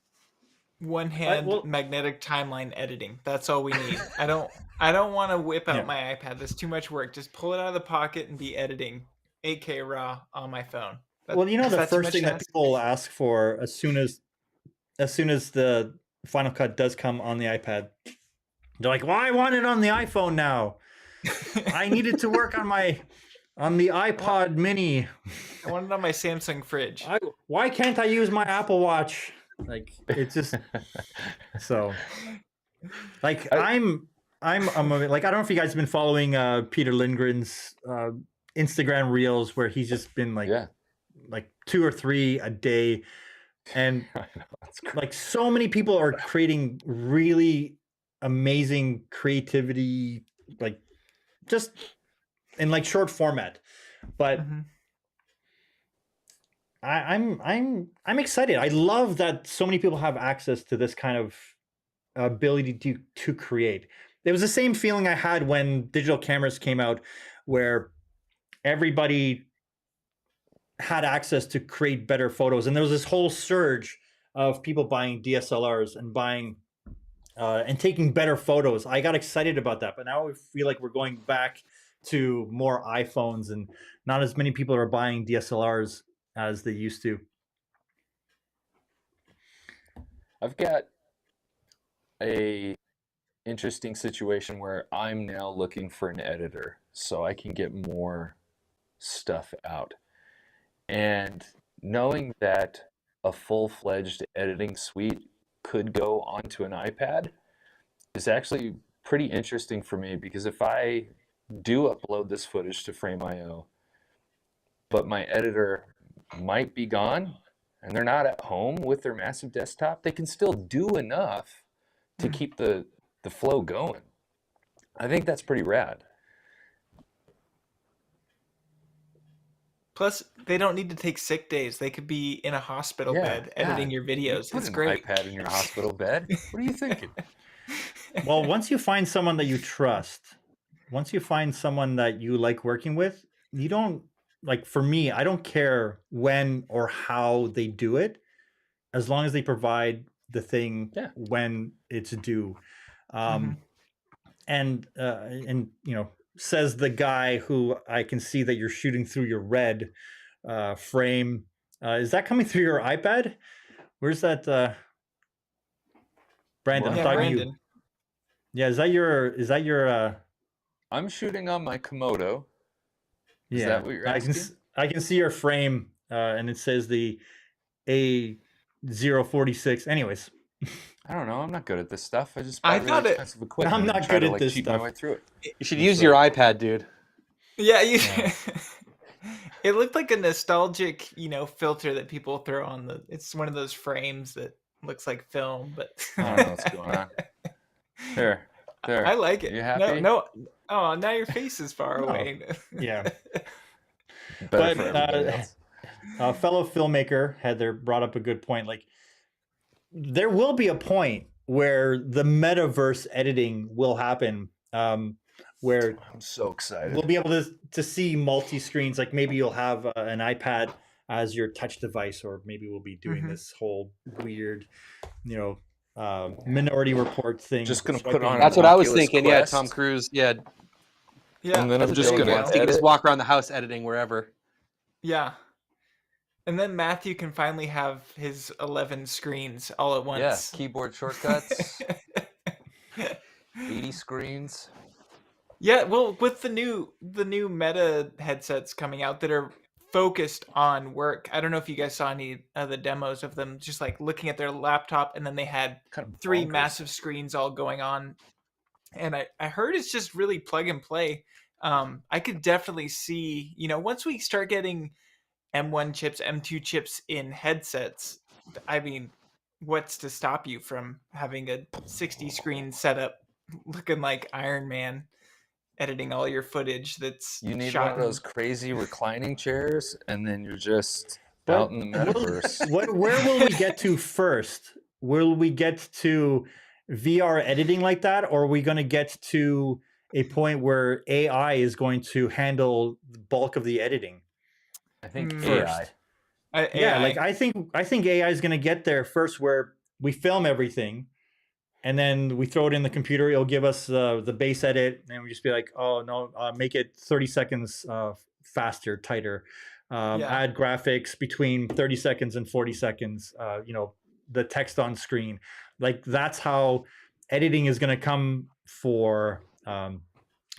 One hand magnetic timeline editing. That's all we need. I don't want to whip out my iPad. That's too much work. Just pull it out of the pocket and be editing 8K RAW on my phone. Well, you know, the first thing that people ask for as soon as the Final Cut does come on the iPad, they're like, "Well, I want it on the iPhone now. I need it to work on the iPod Mini. I want it on my Samsung fridge. Why can't I use my Apple Watch?" Like, it's just so. Like, I'm like, I don't know if you guys have been following Peter Lindgren's Instagram reels where he's just been like 2 or 3 a day, and like so many people are creating really amazing creativity, like just in like short format. But I'm excited. I love that so many people have access to this kind of ability to create. It was the same feeling I had when digital cameras came out, where everybody had access to create better photos, and there was this whole surge of people buying DSLRs and buying and taking better photos. I got excited about that, but now I feel like we're going back to more iPhones, and not as many people are buying DSLRs as they used to. I've got a interesting situation where I'm now looking for an editor so I can get more stuff out. And knowing that a full-fledged editing suite could go onto an iPad is actually pretty interesting for me, because if I do upload this footage to Frame.io, but my editor might be gone and they're not at home with their massive desktop, they can still do enough to keep the flow going. I think that's pretty rad. Plus, they don't need to take sick days. They could be in a hospital bed editing your videos. It's great. Put an iPad in your hospital bed. What are you thinking? Well, once you find someone that you trust, once you find someone that you like working with, you don't, like, for me, I don't care when or how they do it, as long as they provide the thing when it's due. And you know, says the guy who I can see that you're shooting through your red frame. Is that coming through your iPad? Where's that? Brandon, I'm talking to you. Yeah, is that your I'm shooting on my Komodo. Is that what you're asking? I can see your frame, and it says the A046. Anyways. I don't know. I'm not good at this stuff. I just bought really expensive equipment. I'm not good at this cheat stuff. my way through it. You should use your iPad, dude. Yeah, it looked like a nostalgic, filter that people throw on the. It's one of those frames that looks like film, but I don't know what's going on. There. I like it. You happy? No. Oh, now your face is far away. Yeah. But a fellow filmmaker, Heather, brought up a good point. Like, there will be a point where the metaverse editing will happen, where I'm so excited. We'll be able to see multi-screens. Like, maybe you'll have an iPad as your touch device, or maybe we'll be doing this whole weird, Minority Report thing. Just gonna put on. That's what I was Oculus thinking. Quest. Yeah, Tom Cruise. Yeah. And then I'm just gonna. So you can just walk around the house editing wherever. Yeah. And then Matthew can finally have his 11 screens all at once. Yeah, keyboard shortcuts. 80 screens. Yeah, well, with the new Meta headsets coming out that are focused on work. I don't know if you guys saw any of the demos of them just like looking at their laptop, and then they had Kind of 3 bonkers. massive screens all going on. And I heard it's just really plug and play. I could definitely see, once we start getting M1 chips, M2 chips in headsets, I mean, what's to stop you from having a 60 screen setup looking like Iron Man, editing all your footage that's You need shot one of those crazy reclining chairs, and then you're just out in the metaverse. Where will we get to first? we get to VR editing like that, or are we going to get to a point where AI is going to handle the bulk of the editing? I think First. AI. Yeah, AI. like I think AI is going to get there first, where we film everything, and then we throw it in the computer. It'll give us the base edit, and we just be like, oh no, make it 30 seconds faster, tighter. Add graphics between 30 seconds and 40 seconds. The text on screen. Like that's how editing is going to come for a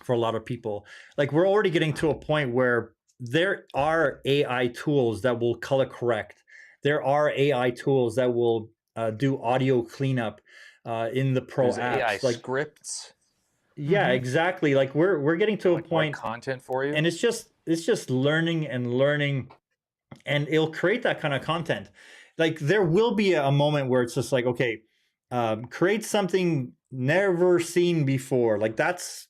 lot of people. Like we're already getting to a point where there are AI tools that will color correct. There are AI tools that will do audio cleanup in the pro There's apps. AI Like scripts. yeah, exactly. Like we're getting to a Like point, content for you. and it's just learning, and it'll create that kind of content. Like there will be a moment where it's just like, okay, create something never seen before. Like that's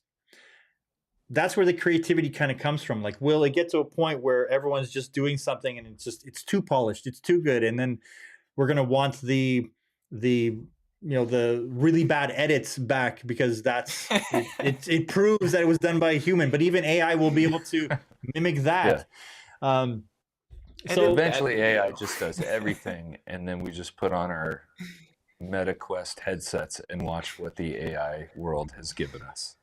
where the creativity kind of comes from. Like, will it get to a point where everyone's just doing something and it's too polished, it's too good, and then we're gonna want the really bad edits back because that's it proves that it was done by a human. But even AI will be able to mimic that. So eventually AI just does everything, and then we just put on our MetaQuest headsets and watch what the AI world has given us.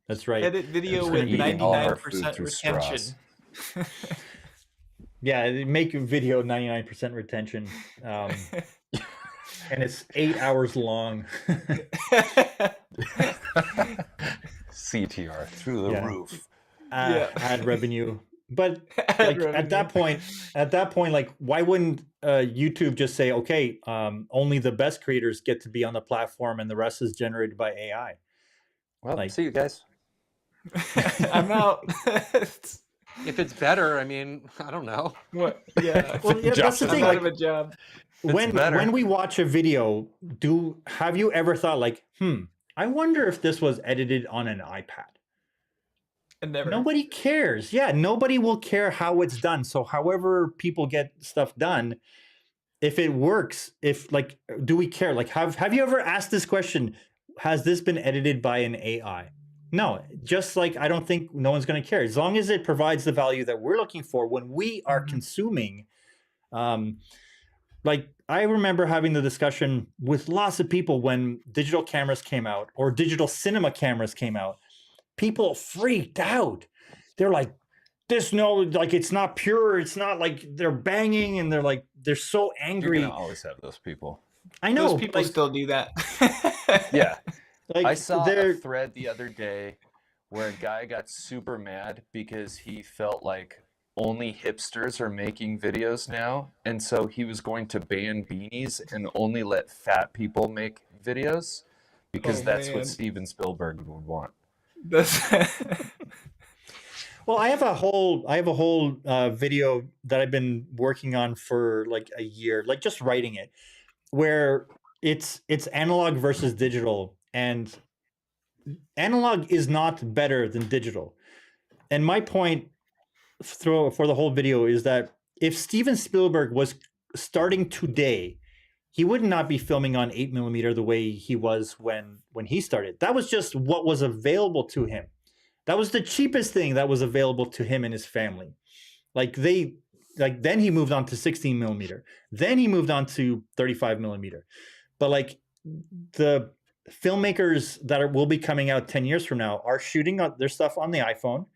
That's right. Edit video It's with eating all our food 99% through retention. straws. Yeah, make a video 99% retention, and it's 8 hours long. CTR through the roof. Ad revenue. But Ad like at that point, like why wouldn't YouTube just say, okay, only the best creators get to be on the platform, and the rest is generated by AI? Well, Like- see you guys. I'm out. If it's better, I mean, I don't know. What? Yeah. Well, yeah, that's the I'm thing. out Like, of a job. when we watch a video, have you ever thought like, I wonder if this was edited on an iPad? And never. Nobody cares. Yeah, nobody will care how it's done. So however people get stuff done, if it works, do we care? Like, have you ever asked this question? Has this been edited by an AI? No, just like I don't think no one's going to care. As long as it provides the value that we're looking for when we are consuming. Like I remember having the discussion with lots of people when digital cameras came out or digital cinema cameras came out. People freaked out. They're like, it's not pure. It's not like they're banging and they're so angry. You're gonna always have those people. I know. Those people still do that. Yeah. Like I saw a thread the other day where a guy got super mad because he felt like only hipsters are making videos now, and so he was going to ban beanies and only let fat people make videos because that's what Steven Spielberg would want. Well, I have a whole video that I've been working on for like a year, like just writing it, where it's analog versus digital, and analog is not better than digital. And my point for the whole video is that if Steven Spielberg was starting today, he would not be filming on 8mm the way he was when he started. That was just what was available to him. That was the cheapest thing that was available to him and his family. Then he moved on to 16mm. Then he moved on to 35mm. But like the filmmakers that will be coming out 10 years from now are shooting their stuff on the iPhone.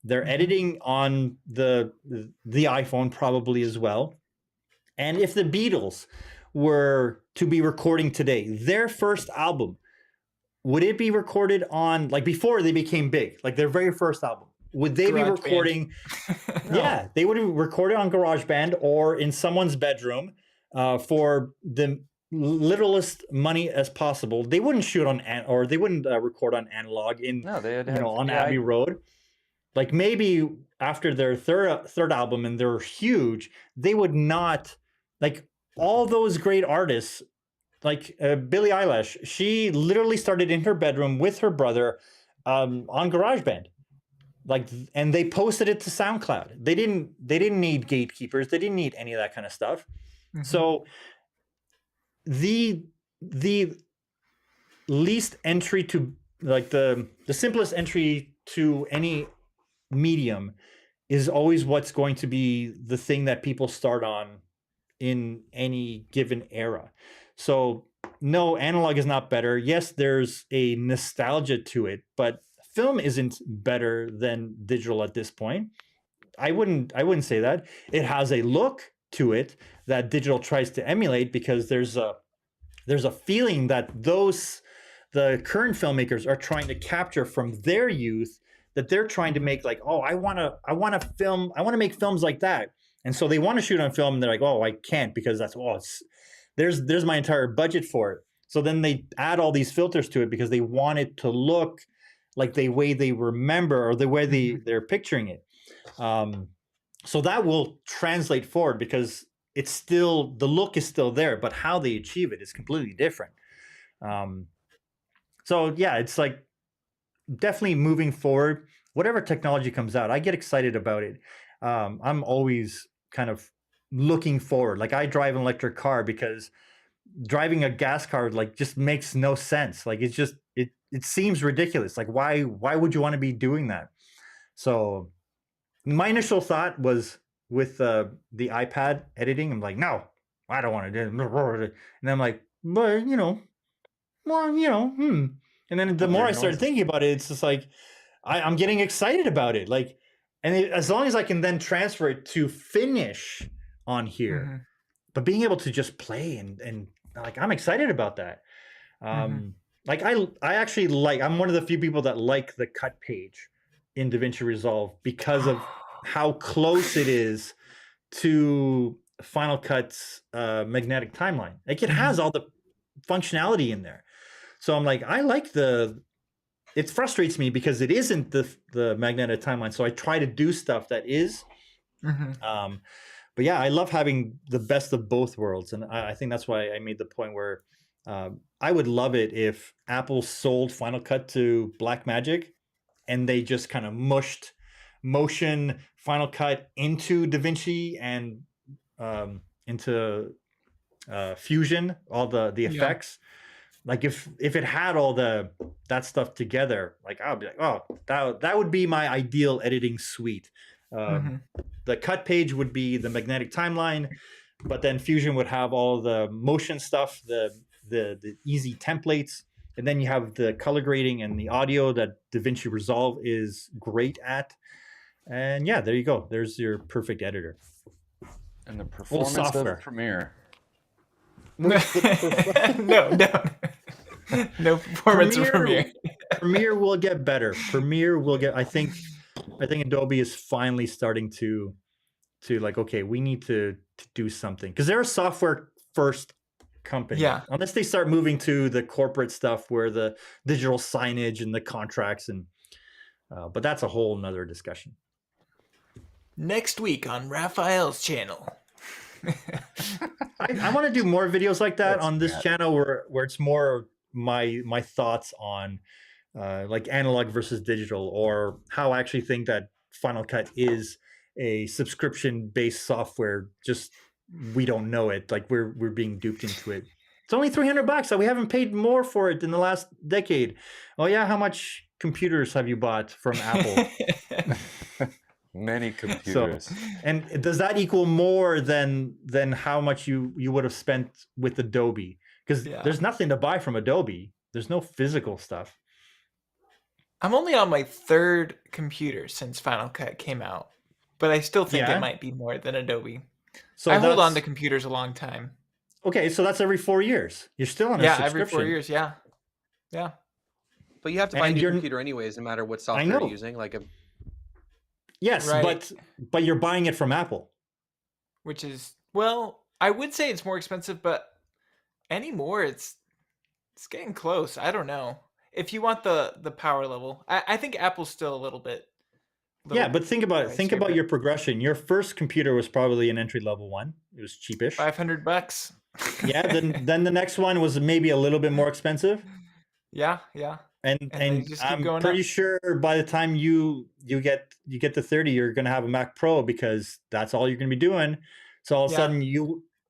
They're editing on the iPhone probably as well. And if the Beatles were to be recording today, their first album, would it be recorded on, like before they became big, like their very first album, would they be recording? Yeah, they would record it on GarageBand or in someone's bedroom for the littlest money as possible. They wouldn't shoot or they wouldn't record on analog on Abbey Road. Like maybe after their third album and they're huge, they would not, like all those great artists, like Billie Eilish, she literally started in her bedroom with her brother on GarageBand. And they posted it to SoundCloud. They didn't need gatekeepers. They didn't need any of that kind of stuff. Mm-hmm. So the least entry to, like, the simplest entry to any medium is always what's going to be the thing that people start on in any given era. So no, analog is not better. Yes, there's a nostalgia to it, but film isn't better than digital at this point. I wouldn't say that. It has a look to it that digital tries to emulate, because there's a feeling that the current filmmakers are trying to capture from their youth, that they're trying to make, like, oh, I want to make films like that. And so they want to shoot on film, and they're like, oh, I can't, because there's my entire budget for it. So then they add all these filters to it because they want it to look like the way they remember, or the way they're picturing it. So that will translate forward, because it's still, the look is still there, but how they achieve it is completely different. So yeah, it's like definitely moving forward. Whatever technology comes out, I get excited about it. I'm always kind of looking forward. Like, I drive an electric car because driving a gas car, like, just makes no sense. Like, it's just, it seems ridiculous. Like, why would you want to be doing that? So my initial thought was with the iPad editing, I'm like, no, I don't want to do it. And I'm like, but And then the more I started thinking about it, it's just like, I'm getting excited about it. Like, and as long as I can then transfer it to finish on here, but being able to just play and like, I'm excited about that. Like, I actually like, I'm one of the few people that like the cut page in Davinci Resolve, because of how close it is to Final Cut's magnetic timeline. Like, it has all the functionality in there. So I'm like, I like it frustrates me because it isn't the magnetic timeline. So I try to do stuff that is. But yeah, I love having the best of both worlds. And I think that's why I made the point where I would love it if Apple sold Final Cut to Blackmagic, and they just kind of mushed motion Final Cut into DaVinci and into Fusion, all the effects. Like, if it had all that stuff together, like, I would be like, oh, that would be my ideal editing suite. The cut page would be the magnetic timeline, but then Fusion would have all the motion stuff, the easy templates, and then you have the color grading and the audio that Davinci Resolve is great at. And yeah, there you go. There's your perfect editor. And the performance of Premiere. No performance of Premiere. Premiere will get better. Premiere will get. I think Adobe is finally starting to like, okay, we need to do something, because they're a software first company. Yeah. Unless they start moving to the corporate stuff where the digital signage and the contracts and. But that's a whole nother discussion. Next week on Raphael's channel. I want to do more videos like that on this channel where it's more my thoughts on like analog versus digital, or how I actually think that Final Cut is a subscription-based software. Just, we don't know it. Like, we're being duped into it. It's only $300. So we haven't paid more for it in the last decade. Oh yeah, how much computers have you bought from Apple? Many computers. So, and does that equal more than how much you would have spent with Adobe? Because there's nothing to buy from Adobe. There's no physical stuff. I'm only on my third computer since Final Cut came out, but I still think it might be more than Adobe. So I hold on to computers a long time. Okay, so that's every 4 years. You're still on a subscription. Every 4 years. Yeah. But you have to buy a new computer anyways, no matter what software you're using. Like yes, right. but you're buying it from Apple, which is, well, I would say it's more expensive, but anymore it's getting close. I don't know. If you want the power level, I think Apple's still a little bit. But think about it. Think about your progression. Your first computer was probably an entry level one. It was cheapish. $500. Yeah. Then the next one was maybe a little bit more expensive. Yeah. And I'm pretty sure by the time you get to 30, you're gonna have a Mac Pro, because that's all you're gonna be doing. So all of a sudden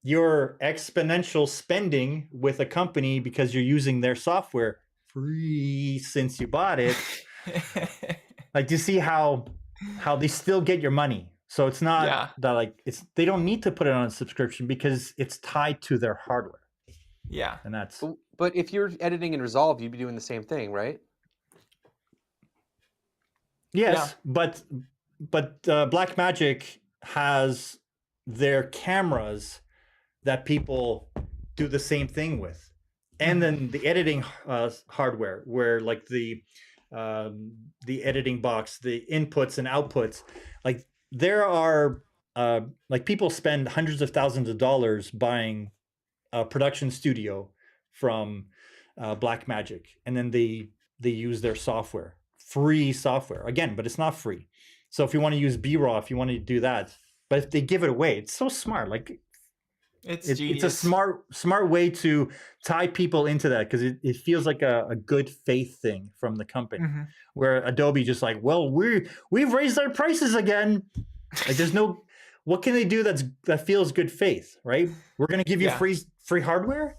your exponential spending with a company because you're using their software free since you bought it. Like, do you see how they still get your money? So it's not Yeah. that like they don't need to put it on a subscription because it's tied to their hardware, Yeah. and that's But if you're editing in Resolve, you'd be doing the same thing, right? yes, but Blackmagic has their cameras that people do the same thing with, and then the editing hardware, where like the editing box, the inputs and outputs, like there are like people spend hundreds of thousands of dollars buying a production studio from Blackmagic, and then they use their software, free software again, but it's not free. So if you want to use B-raw, if you want to do that, but if they give it away, it's so smart. Like It's it's a smart way to tie people into that, because it feels like a good faith thing from the company, where Adobe just like, well, we've raised our prices again. Like there's no, what can they do that feels good faith, right? We're gonna give you free hardware,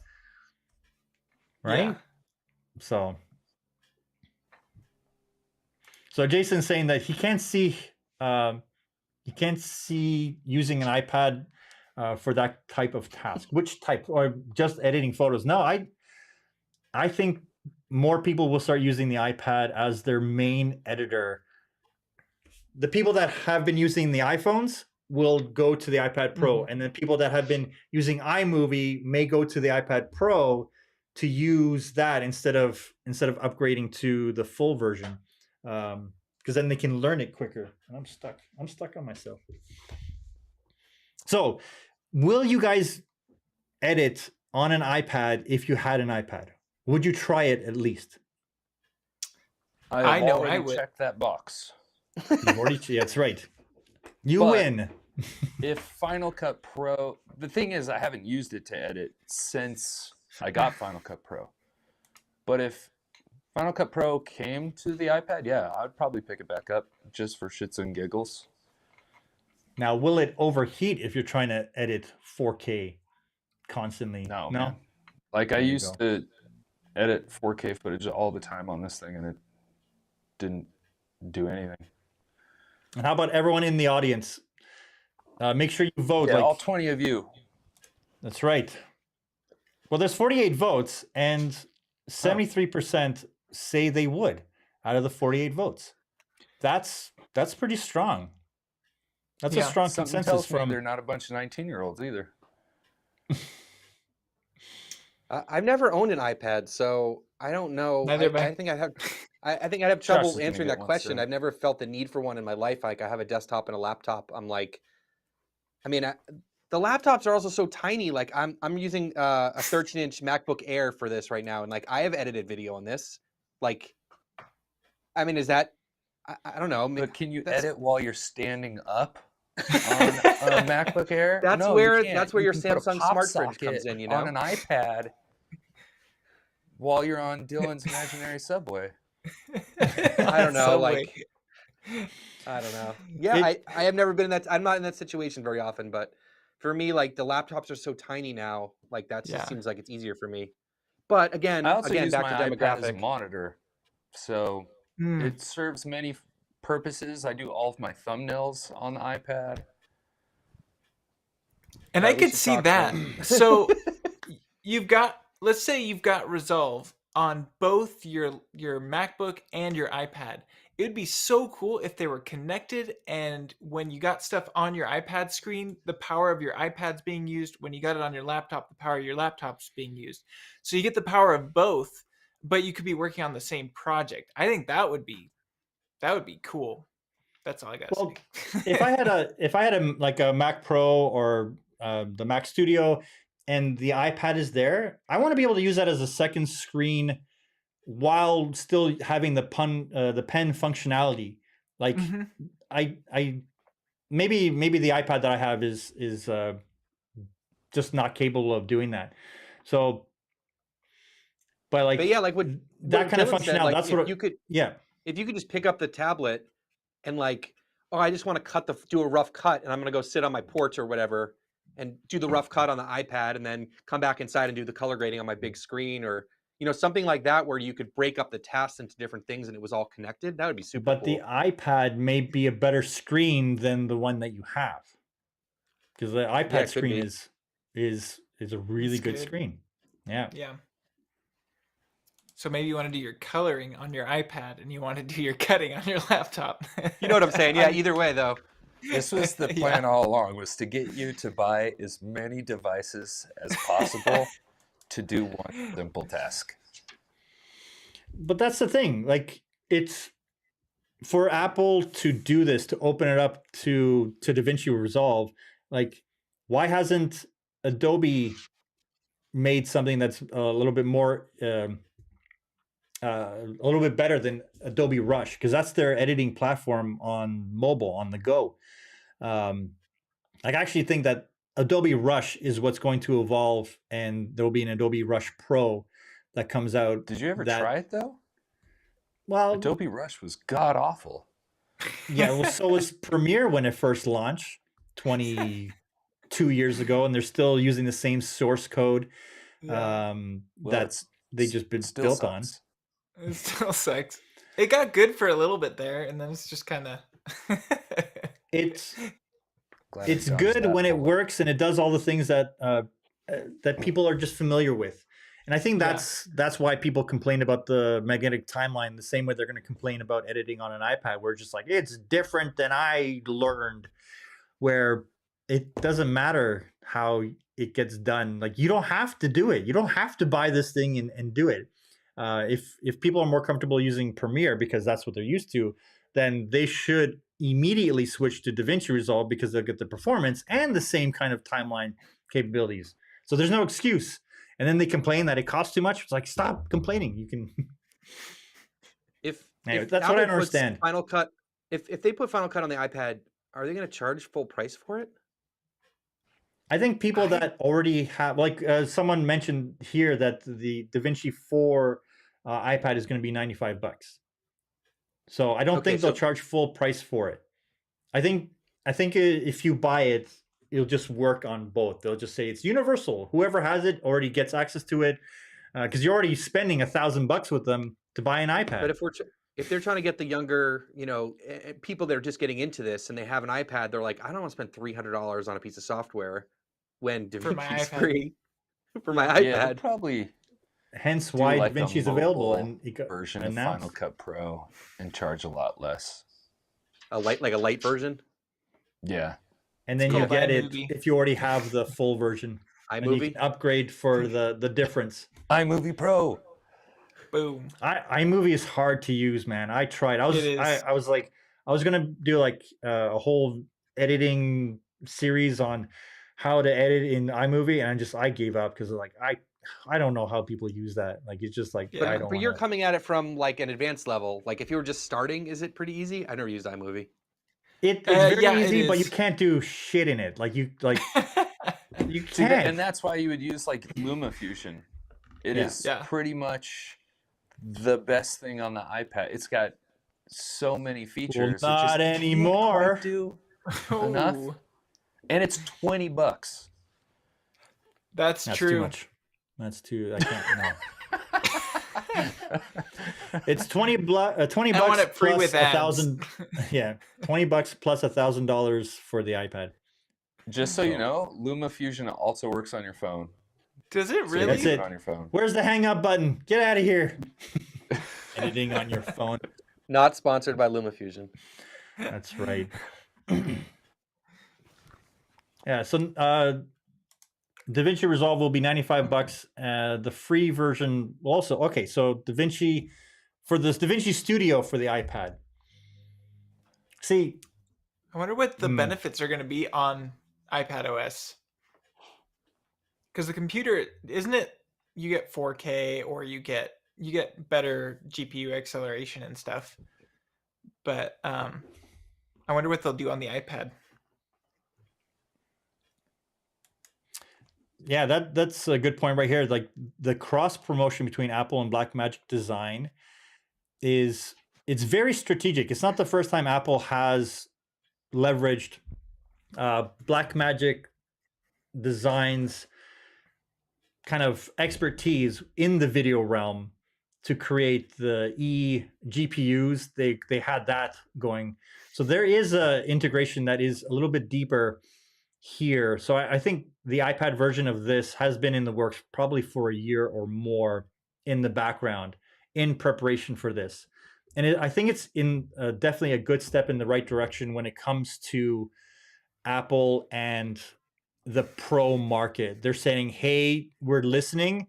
right? Yeah. So Jason's saying that he can't see using an iPad for that type of task. Which type? Or just editing photos? No, I think more people will start using the iPad as their main editor. The people that have been using the iPhones will go to the iPad Pro, and then people that have been using iMovie may go to the iPad Pro to use that instead of upgrading to the full version, because then they can learn it quicker. And I'm stuck on myself. So, will you guys edit on an iPad if you had an iPad? Would you try it at least? I know I would. Check that box. You've already, that's right. You win. If Final Cut Pro, the thing is, I haven't used it to edit since I got Final Cut Pro. But if Final Cut Pro came to the iPad, yeah, I'd probably pick it back up just for shits and giggles. Now, will it overheat if you're trying to edit 4K constantly? No. Man. Like I used to edit 4K footage all the time on this thing, and it didn't do anything. And how about everyone in the audience? Make sure you vote. Yeah, all 20 of you. That's right. Well, there's 48 votes, and 73% say they would out of the 48 votes. That's pretty strong. That's a strong consensus from. They're not a bunch of 19-year-olds either. I've never owned an iPad, so I don't know. I think I'd have trouble answering that question. I've never felt the need for one in my life. Like I have a desktop and a laptop. I'm like, I mean, the laptops are also so tiny. Like I'm using a 13-inch MacBook Air for this right now, and like I have edited video on this. Like, I mean, is that? I don't know. But can you edit while you're standing up on a MacBook Air? That's where your Samsung Smart Fridge comes in. You know, on an iPad while you're on Dylan's imaginary subway. I don't know. Like, I don't know. Yeah, I have never been in that. I'm not in that situation very often, but for me, like the laptops are so tiny now. Like that just seems like it's easier for me. But again, I also use back my to iPad demographic. as a monitor, so it serves many purposes. I do all of my thumbnails on the iPad, and I could see that. So let's say you've got Resolve on both your MacBook and your iPad. It would be so cool if they were connected, and when you got stuff on your iPad screen, the power of your iPad's being used. When you got it on your laptop, the power of your laptop's being used. So you get the power of both, but you could be working on the same project. I think that would be cool. That's all I got to say. if I had a like a Mac Pro or the Mac Studio and the iPad is there, I want to be able to use that as a second screen while still having the pen functionality. Like I maybe the iPad that I have is just not capable of doing that. So, but yeah, like with that kind of functionality, said, like, that's what you could. Yeah, if you could just pick up the tablet and like, oh, I just want to do a rough cut, and I'm gonna go sit on my porch or whatever, and do the rough cut on the iPad and then come back inside and do the color grading on my big screen, or something like that where you could break up the tasks into different things and it was all connected. That would be super But cool. the iPad may be a better screen than the one that you have, because the Yeah, iPad it could screen be. is a really It's good good. screen. Yeah. Yeah. So maybe you want to do your coloring on your iPad and you want to do your cutting on your laptop. You know what I'm saying? Yeah, either way though. This was the Yeah. plan all along, was to get you to buy as many devices as possible to do one simple task. But that's the thing. Like, it's for Apple to do this, to open it up to Davinci Resolve. Like, why hasn't Adobe made something that's a little bit more, a little bit better than Adobe Rush? Because that's their editing platform on mobile, on the go. I actually think that Adobe Rush is what's going to evolve, and there will be an Adobe Rush Pro that comes out. Did you ever that, try it though? Well, Adobe Rush was god awful. yeah, well, so was Premiere when it first launched 22 years ago, and they're still using the same source code Yeah. that's they just been Still built sucks. It still sucks. It got good for a little bit there, and then it's just kind of. on. It's Glad it's dodged good that when it bullet. works and it does all the things that people are just familiar with. And I think Yeah. that's why people complain about the magnetic timeline the same way they're going to complain about editing on an iPad, where it's just like, it's different than I learned, where it doesn't matter how it gets done. Like, you don't have to do it. You don't have to buy this thing and do it. If people are more comfortable using Premiere because that's what they're used to, then they should immediately switch to Davinci Resolve, because they'll get the performance and the same kind of timeline capabilities. So there's no excuse. And then they complain that it costs too much. It's like, stop complaining. You can. Anyway, that's what I Apple puts understand. Final Cut, if they put Final Cut on the iPad, are they going to charge full price for it? I think people that already have, like someone mentioned here, that the DaVinci 4 iPad is going to be $95. So I don't Okay, think they'll so- charge full price for it. I think if you buy it, it'll just work on both. They'll just say it's universal. Whoever has it already gets access to it, because you're already spending $1,000 with them to buy an iPad. But if they're trying to get the younger, people that are just getting into this and they have an iPad, they're like, I don't want to spend $300 on a piece of software when For my DaVinci's iPad. free for my iPad. Yeah, they'd probably Hence do why like a DaVinci's available mobile and it got version of announced. Final Cut Pro and charge a lot less. A light version. Yeah. And then It's you called get it iMovie. if you already have the full version. And you iMovie. can upgrade for the difference. iMovie Pro. Boom. iMovie is hard to use, man. I tried. It is. I was like, I was gonna do like a whole editing series on how to edit in iMovie, and I gave up because like I don't know how people use that. Like, it's just like, Yeah. I don't. But you're wanna- coming at it from like an advanced level. Like if you were just starting, is it pretty easy? I never used iMovie. It's very yeah, it easy, but you is. can't do shit in it. Like you See, can't. and that's why you would use like LumaFusion. It Yeah. is Yeah. pretty much the best thing on the iPad. It's got so many features. It just not can't anymore. quite do enough. Ooh, And it's $20. that's That's true. too much. That's too. I can't. No. It's 20 bucks I want it free plus with ads. 1,000. Yeah, $20 plus $1,000 for the iPad. Just so you know, LumaFusion also works on your phone. Does it So you really? can That's do it. on your phone. Where's the hang up button? Get out of here. Editing on your phone. Not sponsored by LumaFusion. That's right. Yeah, so DaVinci Resolve will be $95. The free version will also, okay, so DaVinci, for this DaVinci Studio for the iPad. See, I wonder what the Hmm. benefits are going to be on iPad OS. Because the computer, isn't it? You get 4K, or you get better GPU acceleration and stuff. But I wonder what they'll do on the iPad. yeah, that's a good point right here. Like, the cross promotion between Apple and Blackmagic Design it's very strategic. It's not the first time Apple has leveraged Blackmagic designs kind of expertise in the video realm to create the GPUs. They had that going. So there is a integration that is a little bit deeper here. So I think the iPad version of this has been in the works probably for a year or more in the background in preparation for this. And I think it's in definitely a good step in the right direction when it comes to Apple and the pro market. They're saying, hey, we're listening.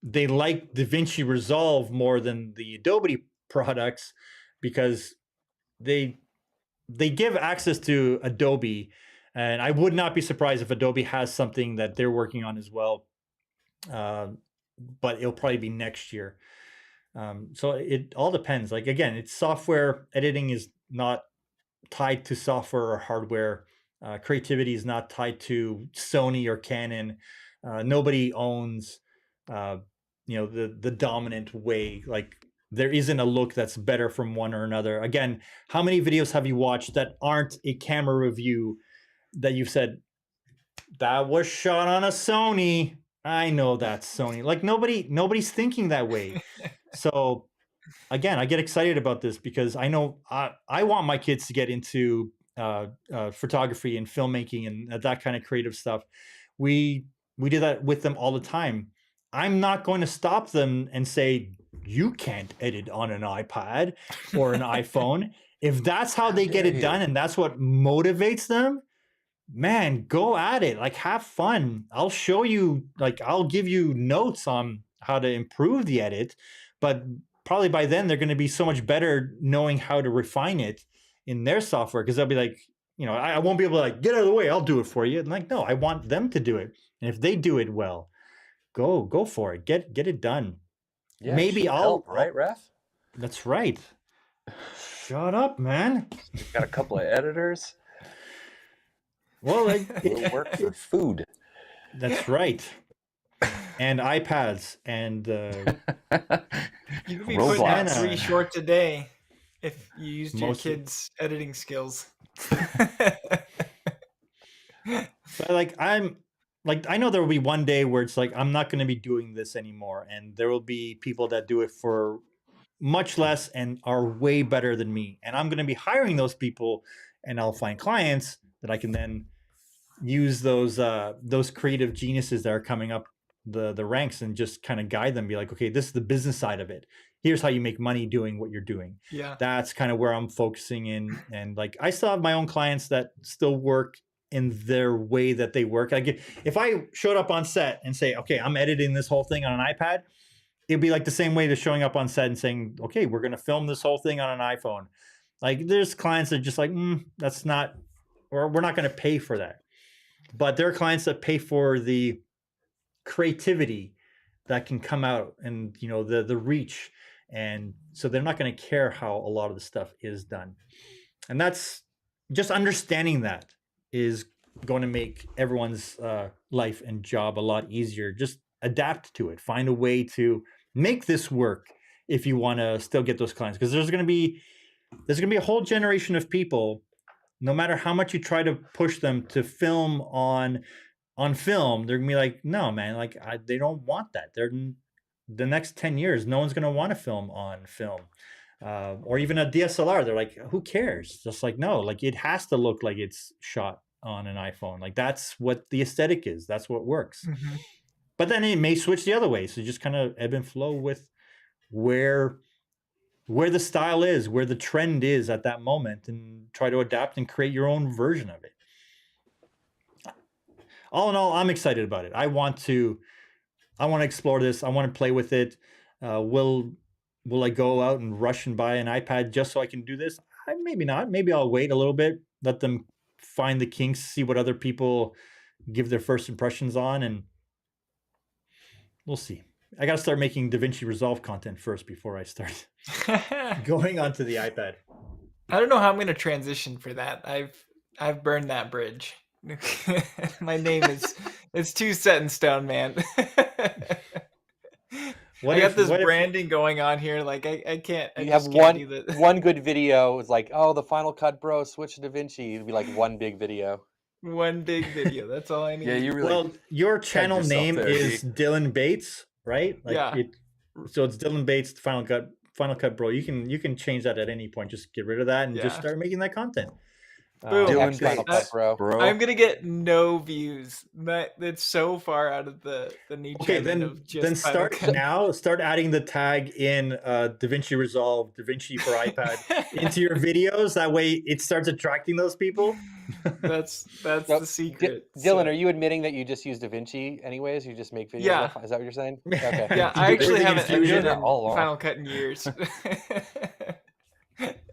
They like Davinci Resolve more than the Adobe products because they give access to Adobe, and I would not be surprised if Adobe has something that they're working on as well, but it'll probably be next year. So it all depends. Like, again, it's software. Editing is not tied to software or hardware. Creativity is not tied to Sony or Canon. Nobody owns the dominant way. Like, there isn't a look that's better from one or another. Again, how many videos have you watched that aren't a camera review that you've said, that was shot on a Sony? I know that's Sony. Like, nobody's thinking that way. So again, I get excited about this because I know I want my kids to get into photography and filmmaking and that kind of creative stuff. We do that with them all the time. I'm not going to stop them and say, you can't edit on an iPad or an iPhone. If that's how they get it done and that's what motivates them, man, go at it. Like, have fun. I'll show you, like, I'll give you notes on how to improve the edit, but probably by then they're going to be so much better knowing how to refine it in their software, because they'll be like, I won't be able to, like, get out of the way, I'll do it for you. And like, no, I want them to do it. And if they do it well, go for it. Get it done. Yeah, maybe I'll help, right, Ref? That's right. Shut up, man. You've got a couple of editors. Well, We'll work for food. That's right. And iPads and You could be Roblox. putting out 3 shorts a day if you used your Mostly. kids' editing skills. But I know there will be one day where it's like, I'm not going to be doing this anymore, and there will be people that do it for much less and are way better than me, and I'm going to be hiring those people, and I'll find clients that I can then use those creative geniuses that are coming up the ranks and just kind of guide them, be like, okay, this is the business side of it. Here's how you make money doing what you're doing. Yeah. That's kind of where I'm focusing in. And like, I still have my own clients that still work in their way that they work. If I showed up on set and say, okay, I'm editing this whole thing on an iPad, it'd be like the same way to showing up on set and saying, okay, we're going to film this whole thing on an iPhone. Like, there's clients that are just like, that's not, or we're not going to pay for that. But there are clients that pay for the creativity that can come out and, the reach. And so they're not going to care how a lot of the stuff is done. And that's just understanding that is going to make everyone's life and job a lot easier. Just adapt to it. Find a way to make this work if you want to still get those clients. Because there's going to be a whole generation of people, no matter how much you try to push them to film on film, they're gonna be like, no, man, like they don't want that. The next 10 years, no one's gonna want to film on film, or even a DSLR. They're like, who cares? Just like, no, like it has to look like it's shot on an iPhone. Like, that's what the aesthetic is. That's what works. Mm-hmm. But then it may switch the other way. So just kind of ebb and flow with where the style is, where the trend is at that moment, and try to adapt and create your own version of it. All in all, I'm excited about it. I want to explore this. I want to play with it. Will I go out and rush and buy an iPad just so I can do this? Maybe not. Maybe I'll wait a little bit, let them find the kinks, see what other people give their first impressions on, and we'll see. I got to start making Davinci Resolve content first before I start going onto the iPad. I don't know how I'm going to transition for that. I've burned that bridge. My name it's too set in stone, man. I got this branding going on here. Like I can't. You have one good video. It's like, oh, the Final Cut Bro, switch to DaVinci. It'd be like one big video. One big video. That's all I need. Yeah, you really. Well, your channel yourself name there, is D. Dylan Bates, right? Like Yeah. so it's Dylan Bates Final Cut Bro. You can change that at any point. Just get rid of that and just Yeah. start making that content. Boom. Dylan X Final Bates, Cut, bro. bro. I'm gonna get no views. That's so far out of the niche. Okay, I'm in then of just then Final start Cut. now. Start adding the tag in Davinci Resolve, Davinci for iPad into your videos. That way, it starts attracting those people. That's Nope. the secret. Dylan, so- are you admitting that you just use DaVinci anyways? You just make videos? Yeah. Is that what you're saying? Okay. Yeah, I actually Everything in haven't Fusion? edited in All along. Final Cut in years.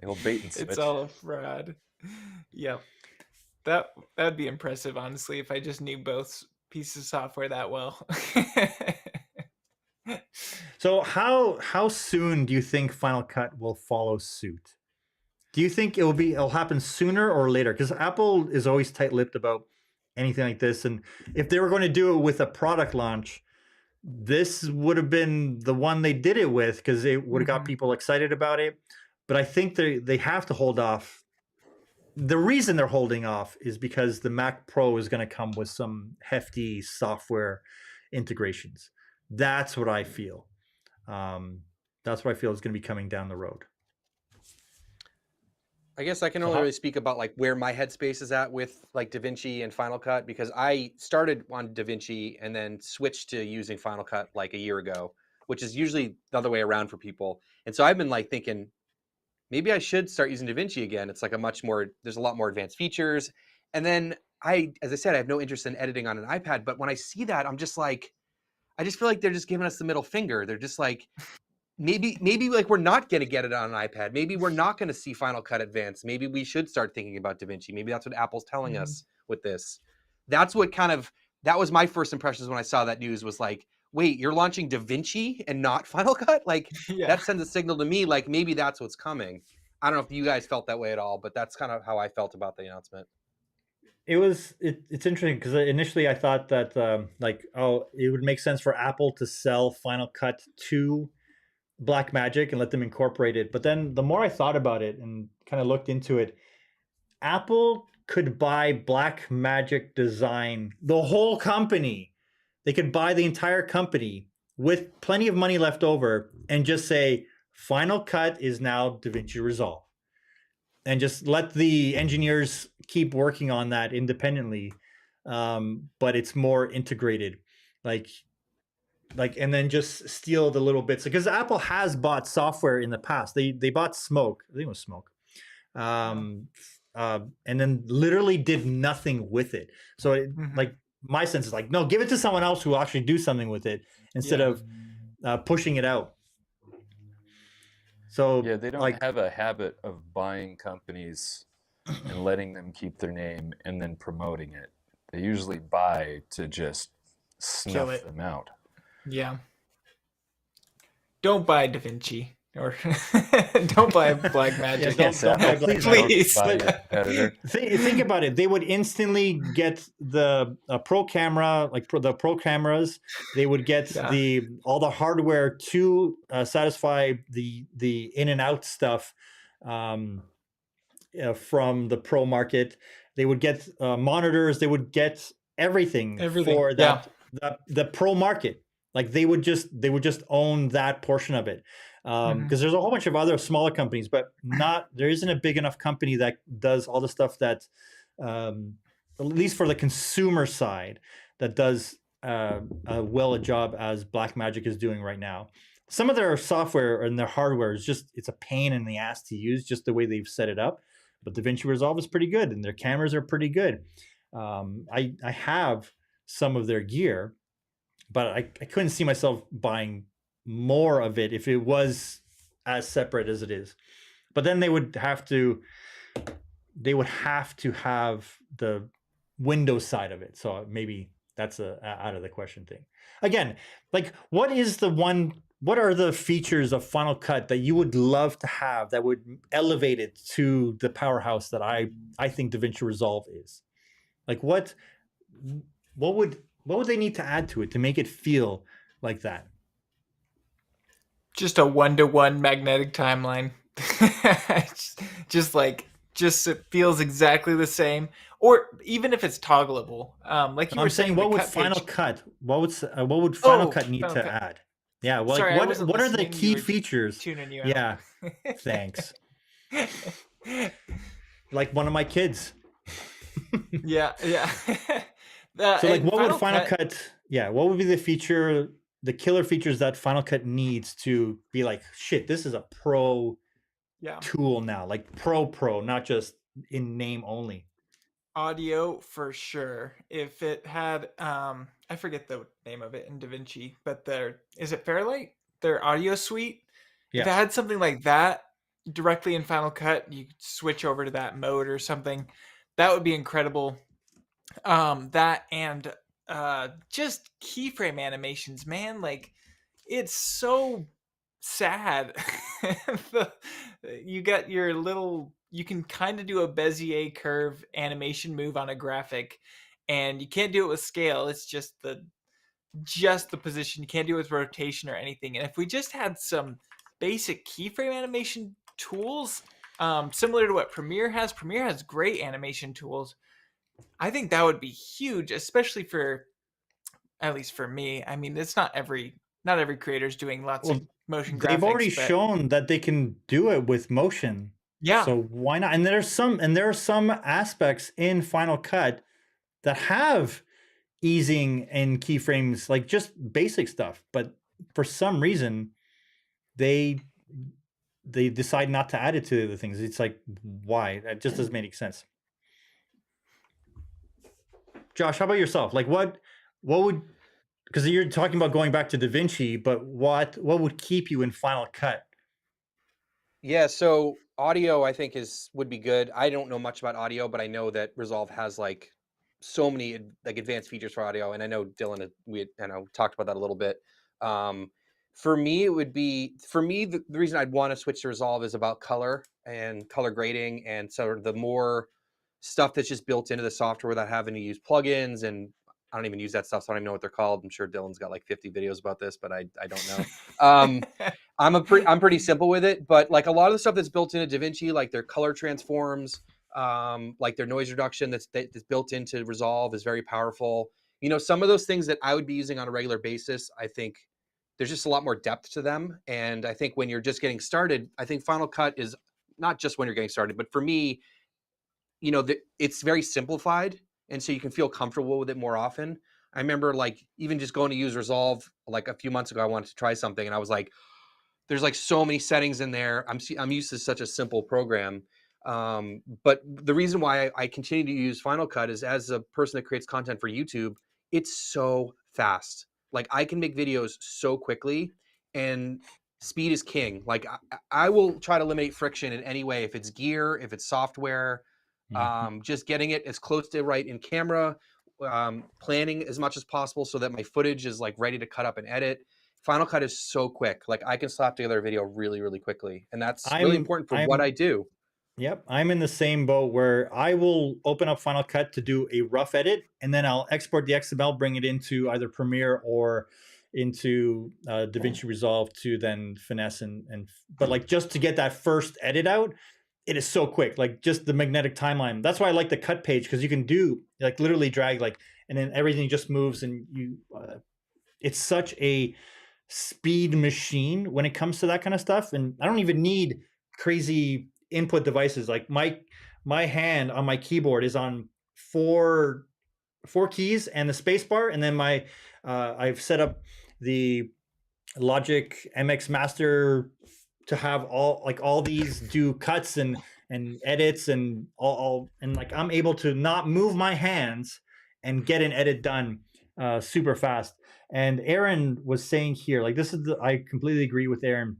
It'll bait and switch. It's all a fraud. Yep. That'd be impressive, honestly, if I just knew both pieces of software that well. So how soon do you think Final Cut will follow suit? Do you think it'll happen sooner or later? Because Apple is always tight-lipped about anything like this, and if they were going to do it with a product launch, this would have been the one they did it with because it would have got people excited about it. But I think they have to hold off. The reason they're holding off is because the Mac Pro is going to come with some hefty software integrations. That's what I feel. That's what I feel is going to be coming down the road. I guess I can only really speak about like where my headspace is at with like DaVinci and Final Cut, because I started on DaVinci and then switched to using Final Cut like a year ago, which is usually the other way around for people. And so I've been like thinking, maybe I should start using DaVinci again. It's like there's a lot more advanced features. And then as I said, I have no interest in editing on an iPad, but when I see that, I'm just like, I just feel like they're just giving us the middle finger. They're just like, maybe like we're not going to get it on an iPad. Maybe we're not going to see Final Cut Advanced. Maybe we should start thinking about DaVinci. Maybe that's what Apple's telling us with this. That was my first impressions when I saw that news, was like, wait, you're launching DaVinci and not Final Cut? Like that sends a signal to me, like maybe that's what's coming. I don't know if you guys felt that way at all, but that's kind of how I felt about the announcement. It's interesting because initially I thought that it would make sense for Apple to sell Final Cut to Blackmagic and let them incorporate it. But then the more I thought about it and kind of looked into it, Apple could buy Blackmagic Design, the whole company. They could buy the entire company with plenty of money left over and just say, Final Cut is now DaVinci Resolve. And just let the engineers keep working on that independently. But it's more integrated. And then just steal the little bits. Because Apple has bought software in the past. They bought Smoke. I think it was Smoke. And then literally did nothing with it. So my sense is like, no, give it to someone else who will actually do something with it instead of pushing it out. So Yeah, they don't have a habit of buying companies and letting them keep their name and then promoting it. They usually buy to just snuff them out. Yeah. Don't buy DaVinci or don't buy Blackmagic. Don't buy Please. Think about it. They would instantly get the pro camera, the pro cameras. They would get all the hardware to satisfy the in and out stuff from the pro market. They would get monitors. They would get everything. For that the pro market. Like they would just own that portion of it. Because there's a whole bunch of other smaller companies, but there isn't a big enough company that does all the stuff that, at least for the consumer side, that does a job as Blackmagic is doing right now. Some of their software and their hardware is it's a pain in the ass to use, just the way they've set it up. But Davinci Resolve is pretty good, and their cameras are pretty good. I have some of their gear, but I couldn't see myself buying more of it if it was as separate as it is. But then they would have to have the Windows side of it. So maybe that's a out of the question thing. Again, what are the features of Final Cut that you would love to have that would elevate it to the powerhouse that I think DaVinci Resolve is? What would they need to add to it to make it feel like that? Just a 1-to-1 magnetic timeline. just it feels exactly the same. or even if it's toggleable, like you No, were I'm saying, saying, the what would cut Final page. Cut? What would Final Oh, Cut need Final to Cut. add? Yeah, well, like Sorry, I wasn't what are the listening. You key were features? tuning you out. Yeah, thanks. Like one of my kids. Yeah, yeah. So like And what would Final Final Cut. Cut, yeah, what would be the killer features that Final Cut needs to be like, shit, this is a pro Yeah. tool now, like pro, not just in name only. Audio for sure. If it had, I forget the name of it in DaVinci, but is it Fairlight? Their audio suite. If it Yes. had something like that directly in Final Cut, you could switch over to that mode or something. That would be incredible. That and just keyframe animations, man. Like, it's so sad. You got your little, you can kind of do a Bezier curve animation move on a graphic, and you can't do it with scale. It's just the position. You can't do it with rotation or anything. And if we just had some basic keyframe animation tools, similar to what Premiere has great animation tools. I think that would be huge, especially for, at least for me. I mean, it's not every creator's doing lots of motion graphics. They've already but shown that they can do it with motion. Yeah. So why not? And there are some aspects in Final Cut that have easing and keyframes, like just basic stuff. But for some reason, they decide not to add it to the things. It's like, why? That just doesn't make any sense. Josh, how about yourself? Like what would, because you're talking about going back to DaVinci, but what would keep you in Final Cut? Yeah, so audio I think would be good. I don't know much about audio, but I know that Resolve has like so many like advanced features for audio, and I know Dylan talked about that a little bit. For me, the reason I'd want to switch to Resolve is about color and color grading, and sort of the more stuff that's just built into the software without having to use plugins. And I don't even use that stuff, so I don't even know what they're called. I'm sure Dylan's got like 50 videos about this, but I don't know. I'm pretty simple with it, but like a lot of the stuff that's built into DaVinci, like their color transforms, like their noise reduction that's built into Resolve is very powerful. You know, some of those things that I would be using on a regular basis, I think there's just a lot more depth to them. And I think when you're just getting started, I think Final Cut is not just when you're getting started, but for me, you know, it's very simplified. And so you can feel comfortable with it more often. I remember like even just going to use Resolve like a few months ago, I wanted to try something and I was like, there's like so many settings in there. I'm used to such a simple program. But the reason why I continue to use Final Cut is, as a person that creates content for YouTube, it's so fast. Like I can make videos so quickly, and speed is king. Like I will try to eliminate friction in any way. If it's gear, if it's software, just getting it as close to right in camera, planning as much as possible so that my footage is like ready to cut up and edit. Final Cut is so quick. Like I can slap together a video really, really quickly. And that's really important for what I do. Yep. I'm in the same boat where I will open up Final Cut to do a rough edit, and then I'll export the XML, bring it into either Premiere or into DaVinci Resolve to then finesse but like just to get that first edit out, it is so quick. Like just the magnetic timeline. That's why I like the cut page, because you can do like literally drag like, and then everything just moves, and you it's such a speed machine when it comes to that kind of stuff. And I don't even need crazy input devices. Like my hand on my keyboard is on four keys and the space bar, and then my I've set up the Logic MX Master to have all these do cuts and edits and all and like I'm able to not move my hands and get an edit done super fast. And Aaron was saying here, like I completely agree with Aaron,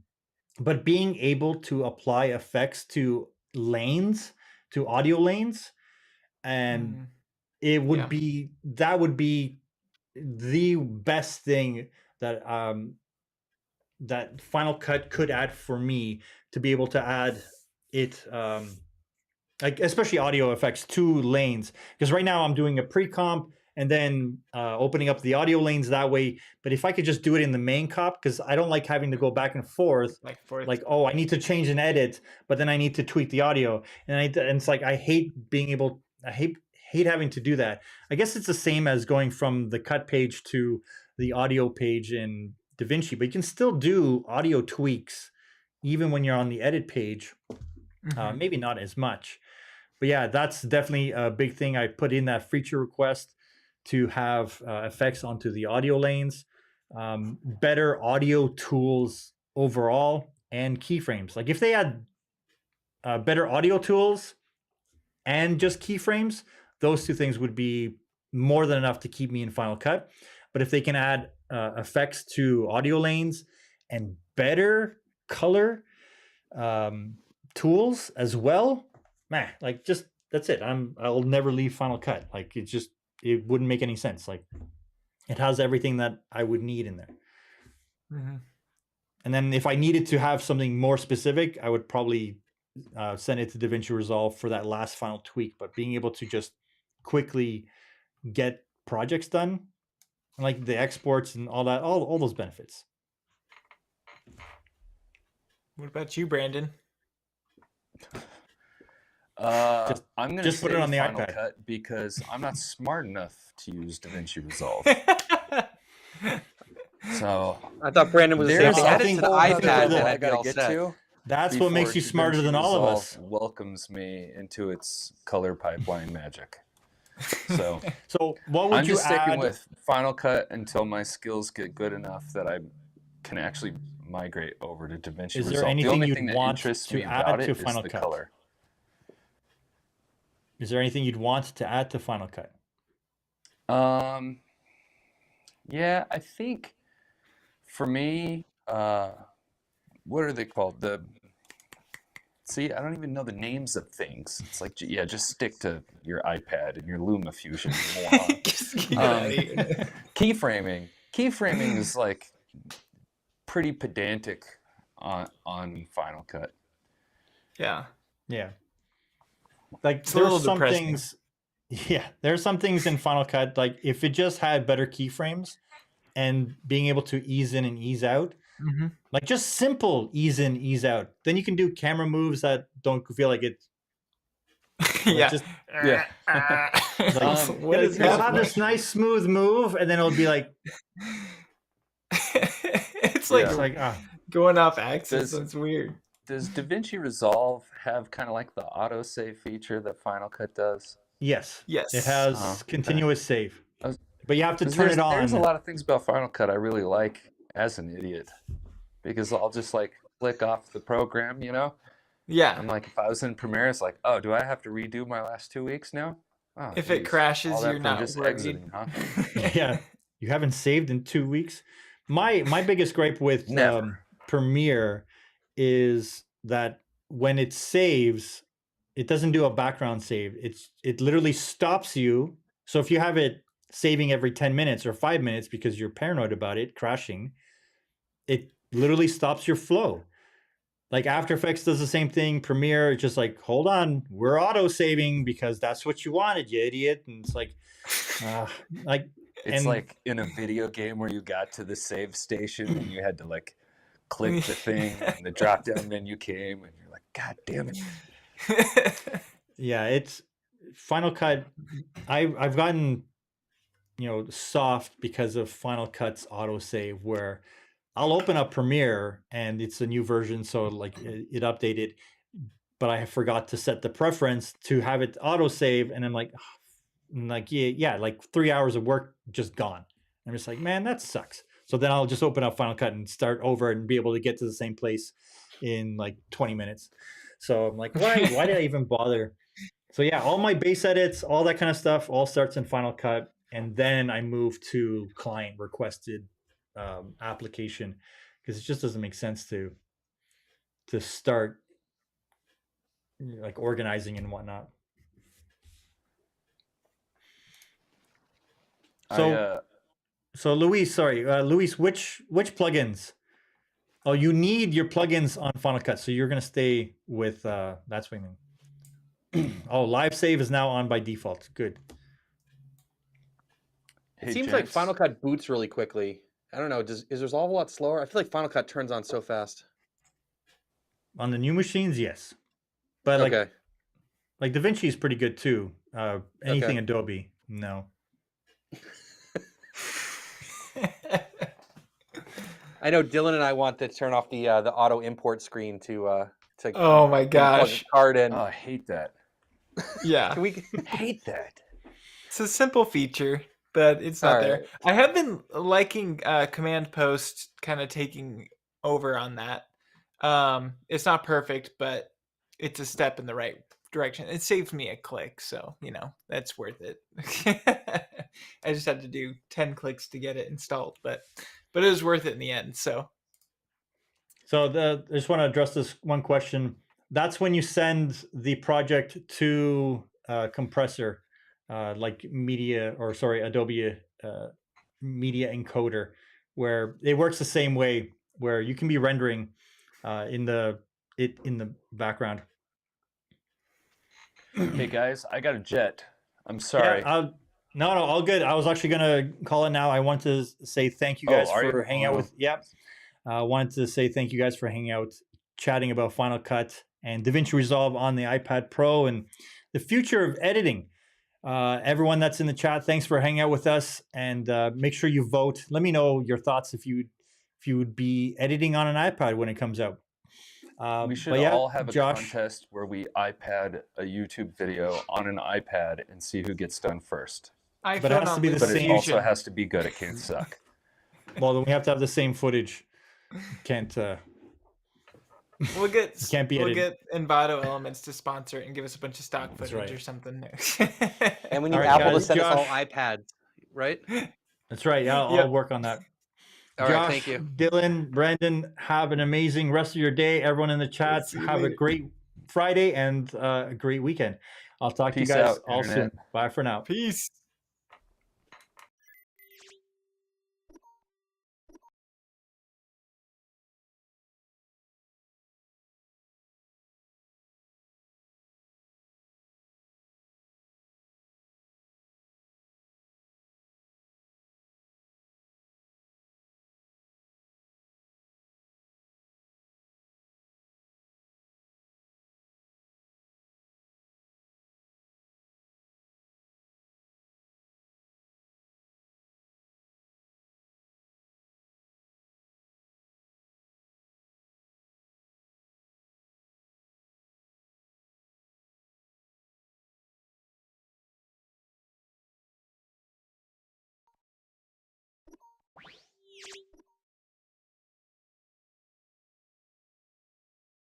but being able to apply effects to lanes, to audio lanes, and it would be the best thing that that Final Cut could add for me, to be able to add it, like especially audio effects to lanes, because right now I'm doing a pre-comp and then opening up the audio lanes that way. But if I could just do it in the main comp, because I don't like having to go back and forth, like oh, I need to change an edit, but then I need to tweak the audio, and it's like I hate hate having to do that. I guess it's the same as going from the cut page to the audio page in Davinci, but you can still do audio tweaks even when you're on the edit page. Mhm. Maybe not as much, but yeah, that's definitely a big thing. I put in that feature request to have effects onto the audio lanes, better audio tools overall, and keyframes. Like if they had better audio tools and just keyframes, those two things would be more than enough to keep me in Final Cut. But if they can add effects to audio lanes and better color tools as well, man, like just that's it. I'll never leave Final Cut. Like it wouldn't make any sense. Like it has everything that I would need in there. Mhm. And then if I needed to have something more specific, I would probably send it to Davinci Resolve for that last final tweak. But being able to just quickly get projects done, like the exports and all that, all those benefits. What about you, Brandon? I'm going to just put it on the Final iPad. Cut because I'm not smart enough to use Davinci Resolve. So I thought Brandon was saying there's add it something to the I think iPad that and I I'd be gotta all get set. to. That's what makes you before smarter than DaVinci all of Resolve us. welcomes me into its color pipeline magic. So So what would I'm you just sticking add? with Final Cut until my skills get good enough that I can actually migrate over to DaVinci Is there Resolve. The anything only you'd thing that want interests to me add about to it is Final the Cut? color. Is there anything you'd want to add to Final Cut? Yeah, I think for me, what are they called? See, I don't even know the names of things. It's like, yeah, just stick to your iPad and your LumaFusion, you moron. Just get out of here. Keyframing is like pretty pedantic on Final Cut. Yeah. Yeah. Like It's a little there's some depressing. things. Yeah, there's some things in Final Cut, like if it just had better keyframes and being able to ease in and ease out, Mm-hmm. like just simple ease in, ease out, then you can do camera moves that don't feel like it. Like Yeah. just Yeah. like, What is it'll have happening? this nice smooth move, and then it'll be like, It's like it's like going off axis. Does- That's weird. Does DaVinci Resolve have kind of like the autosave feature that Final Cut does? yes, Yes. it has Oh, okay. continuous save, I was- but you have to 'Cause turn it on. There's a lot of things about Final Cut I really like as an idiot because I'll just like click off the program, you know? Yeah. I'm like, if I was in Premiere, it's like, oh, do I have to redo my last 2 weeks now? Oh, If it geez. crashes, All that you're for not just worried. exiting, huh? Yeah, you haven't saved in 2 weeks. My biggest gripe with Never. Premiere is that when it saves, it doesn't do a background save. It literally stops you. So if you have it saving every 10 minutes or 5 minutes because you're paranoid about it crashing, it literally stops your flow. Like After Effects does the same thing. Premiere, it's just like, hold on, we're auto saving because that's what you wanted, you idiot. And it's like, like It's and- like in a video game where you got to the save station and you had to like click the thing and the drop down menu came and you're like, God damn it. yeah, it's Final Cut. I've gotten, soft because of Final Cut's autosave, where I'll open up Premiere and it's a new version, so like it updated, but I forgot to set the preference to have it autosave, and I'm like, yeah, like 3 hours of work just gone. I'm just like, man, that sucks. So then I'll just open up Final Cut and start over and be able to get to the same place in like 20 minutes. So I'm like, why did I even bother? So yeah, all my base edits, all that kind of stuff, all starts in Final Cut, and then I move to client requested application, because it just doesn't make sense to start like organizing and whatnot. So Luis, which plugins? Oh, you need your plugins on Final Cut, so you're gonna stay with that's what I mean. Oh, live save is now on by default. Good. It seems like Final Cut boots really quickly. I don't know. Is Resolve a lot slower? I feel like Final Cut turns on so fast. On the new machines, yes, but like Davinci is pretty good too. Anything Adobe, no. I know Dylan and I want to turn off the auto import screen to Oh my plug a gosh. card in. Oh, I hate that. Yeah. Can we? Hate that. It's a simple feature, but it's not there. Alright. I have been liking Command Post kind of taking over on that. It's not perfect, but it's a step in the right direction. It saved me a click, so that's worth it. I just had to do 10 clicks to get it installed, but it was worth it in the end. So I just want to address this one question. That's when you send the project to compressor, like Adobe Media Encoder, where it works the same way, where you can be rendering in the background. Hey guys, I got a jet. I'm sorry. Yeah, no, all good. I was actually gonna call it now. I want to say thank you guys for hanging out with. Yep. I wanted to say thank you guys for hanging out, chatting about Final Cut and Davinci Resolve on the iPad Pro and the future of editing. Everyone that's in the chat, thanks for hanging out with us, and make sure you vote. Let me know your thoughts if you would be editing on an iPad when it comes out. We should all have a contest where we iPad a YouTube video on an iPad and see who gets done first. But it has to be the But same. it also has to be good. It can't suck. Well, then we have to have the same footage. Can't. we'll get Envato Elements to sponsor it and give us a bunch of stock footage or something. And we need All right, Apple guys, to send us all Josh. iPads, right? That's right. Yeah, I'll work on that. All Josh, right, thank you. Dylan, Brandon, have an amazing rest of your day. Everyone in the chat, have a great Friday and a great weekend. I'll talk to you guys out, all Internet. soon. Bye for now. Peace.